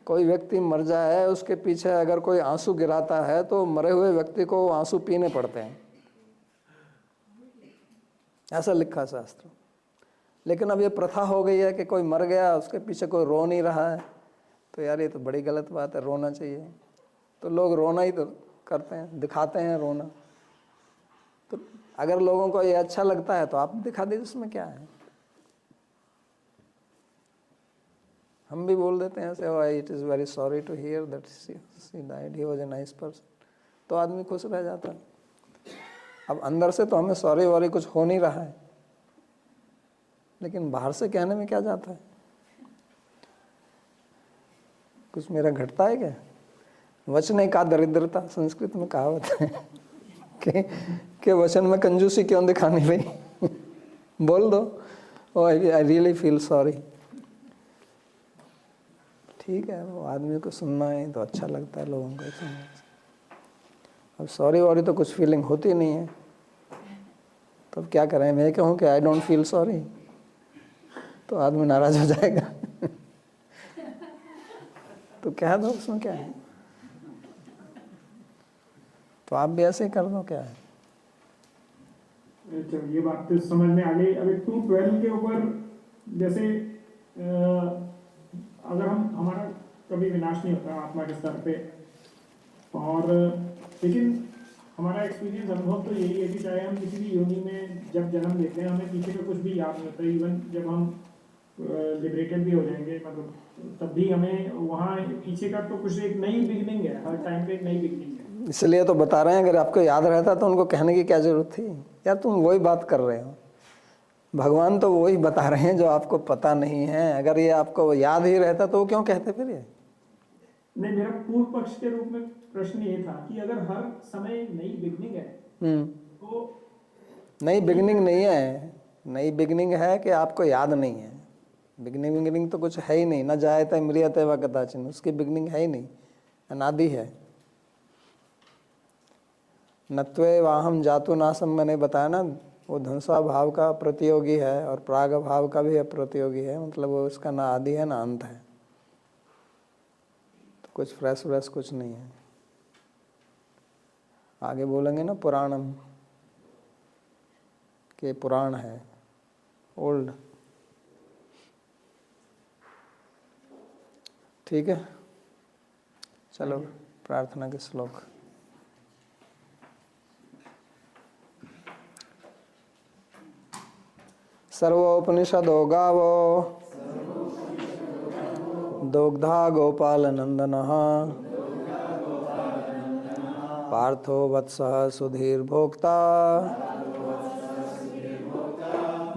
कोई व्यक्ति मर जाए, उसके पीछे अगर कोई आंसू गिराता है तो मरे हुए व्यक्ति को आंसू पीने पड़ते हैं, ऐसा लिखा है शास्त्र। लेकिन अब ये प्रथा हो गई है कि कोई मर गया, उसके पीछे कोई रो नहीं रहा है, तो यार ये तो बड़ी गलत बात है, रोना चाहिए। तो लोग रोना ही तो करते हैं, दिखाते हैं रोना। तो अगर लोगों को ये अच्छा लगता है तो आप दिखा दीजिए, उसमें क्या है? हम भी बोल देते हैं ऐसे, it is very sorry to hear that she died, he was a nice person, तो आदमी खुश रह जाता है। अब अंदर से तो हमें सॉरी वॉरी कुछ हो नहीं रहा है, लेकिन बाहर से कहने में क्या जाता है? कुछ मेरा घटता है क्या? वचन का दरिद्रता, संस्कृत में कहावत है कि वचन में कंजूसी क्यों दिखानी भाई? बोल दो, ओ आई रियली फील सॉरी। ठीक है, वो आदमी को सुनना है तो अच्छा लगता है लोगों को सुनने से। अब सॉरी वॉरी तो कुछ फीलिंग होती नहीं है, तो अब क्या करें? मैं कहूँ कि आई डोंट फील सॉरी, तो आदमी नाराज हो जाएगा। तो कह दो, उसमें क्या है? तो आप भी ऐसे ही कर दो, क्या है? चलो ये बात तो समझ में आ गई। अभी 2:12 के ऊपर जैसे अगर हमारा कभी विनाश नहीं होता आत्मा के स्तर पे, और लेकिन हमारा एक्सपीरियंस, अनुभव तो यही है कि चाहे हम किसी भी योनि में जब जन्म लेते हैं, हमें पीछे का कुछ भी याद नहीं होता। इवन जब हम लिबरेटेड भी हो जाएंगे, मतलब तब भी हमें वहाँ पीछे का तो कुछ एक नई बिगनिंग है, हर टाइम पे एक नई बिगनिंग है। इसलिए तो बता रहे हैं, अगर आपको याद रहता तो उनको कहने की क्या जरूरत थी? यार तुम वही बात कर रहे हो, भगवान तो वही बता रहे हैं जो आपको पता नहीं है। अगर ये आपको याद ही रहता तो वो क्यों कहते फिर? ये नहीं, मेरा पूर्व पक्ष के रूप में प्रश्न ये था कि अगर हर समय नई बिगनिंग है तो नई बिगनिंग नहीं है। नई बिगनिंग है कि आपको याद नहीं है। बिगनिंग तो कुछ है ही नहीं, न जायते म्रियते व कदाचिन, उसकी बिगनिंग है ही नहीं। अनादि है। नत्वे वाहम जातु नासम मैंने बताया ना, वो ध्वंसा भाव का प्रतियोगी है और प्राग भाव का भी प्रतियोगी है, मतलब वो उसका ना आदि है ना अंत है। तो कुछ फ्रेश व्रेश कुछ नहीं है। आगे बोलेंगे ना पुराणम के पुराण है, ओल्ड। ठीक है, चलो प्रार्थना के श्लोक। सर्वोपनिषदो गावो दुग्धा गोपाल नंदनः पार्थो वत्सः सुधीर्भोक्ता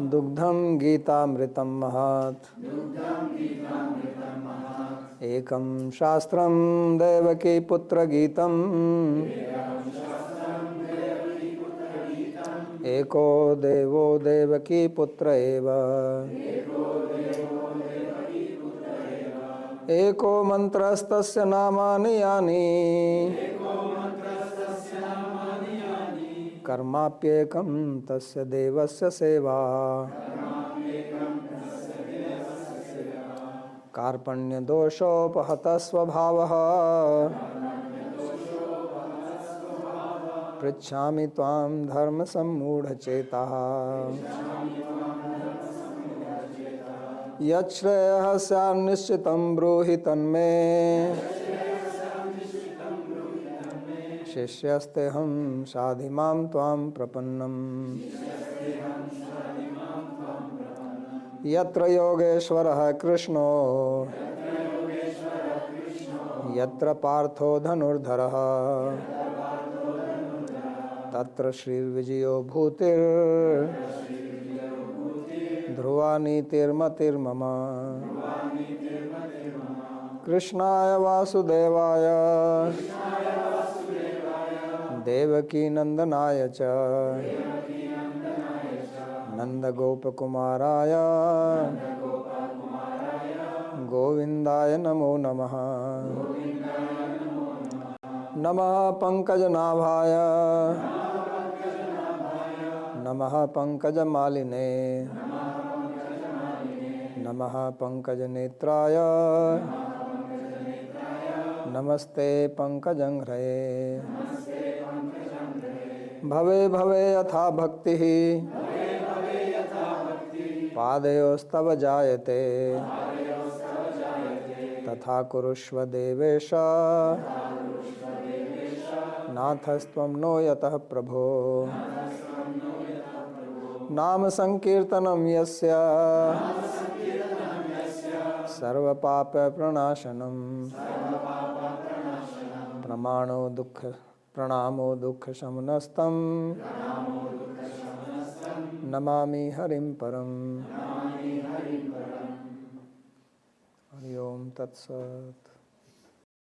दुग्धं गीतामृतं महत्। एकं शास्त्रं देवकी पुत्र गीतम् एको देवो देवकी पुत्र एव। एको मंत्रस्तस्य नामानि यानि कर्माप्येकं तस्य देवस्य सेवा। कार्पण्यदोषोपहतः स्वभावः पृच्छामि त्वां धर्म सम्मूढ़चेताः। यच्छ्रेयः स्यान्निश्चितं ब्रूहि तन्मे शिष्यस्तेऽहं शाधिमां त्वां प्रपन्नम्। यत्र योगेश्वरः कृष्णो यत्र पार्थो धनुर्धरः तत्र श्रीर्विजयो भूतिर् ध्रुवा नीतिर्मतिर्मम। कृष्णाय वासुदेवाय देवकी नंदनाय च नंदगोपकुमाराय गोविंदाय नमो नमः। नमः पंकजनाभाय नमः पंकजमालिने नमः पंकजनेत्राय नमस्ते पंकजंघ्रये। भवे भवे यथा भक्तिः पादयोस्तव जायते तथा कुरुष्व देवेश नाथस्त्वं नो यतः प्रभो। नाम संकीर्तनं यस्य सर्वपाप प्रणाशनं प्रणामो दुःख शमनस्तं नमामि हरिं परम्। हरि ओम तत्सत्।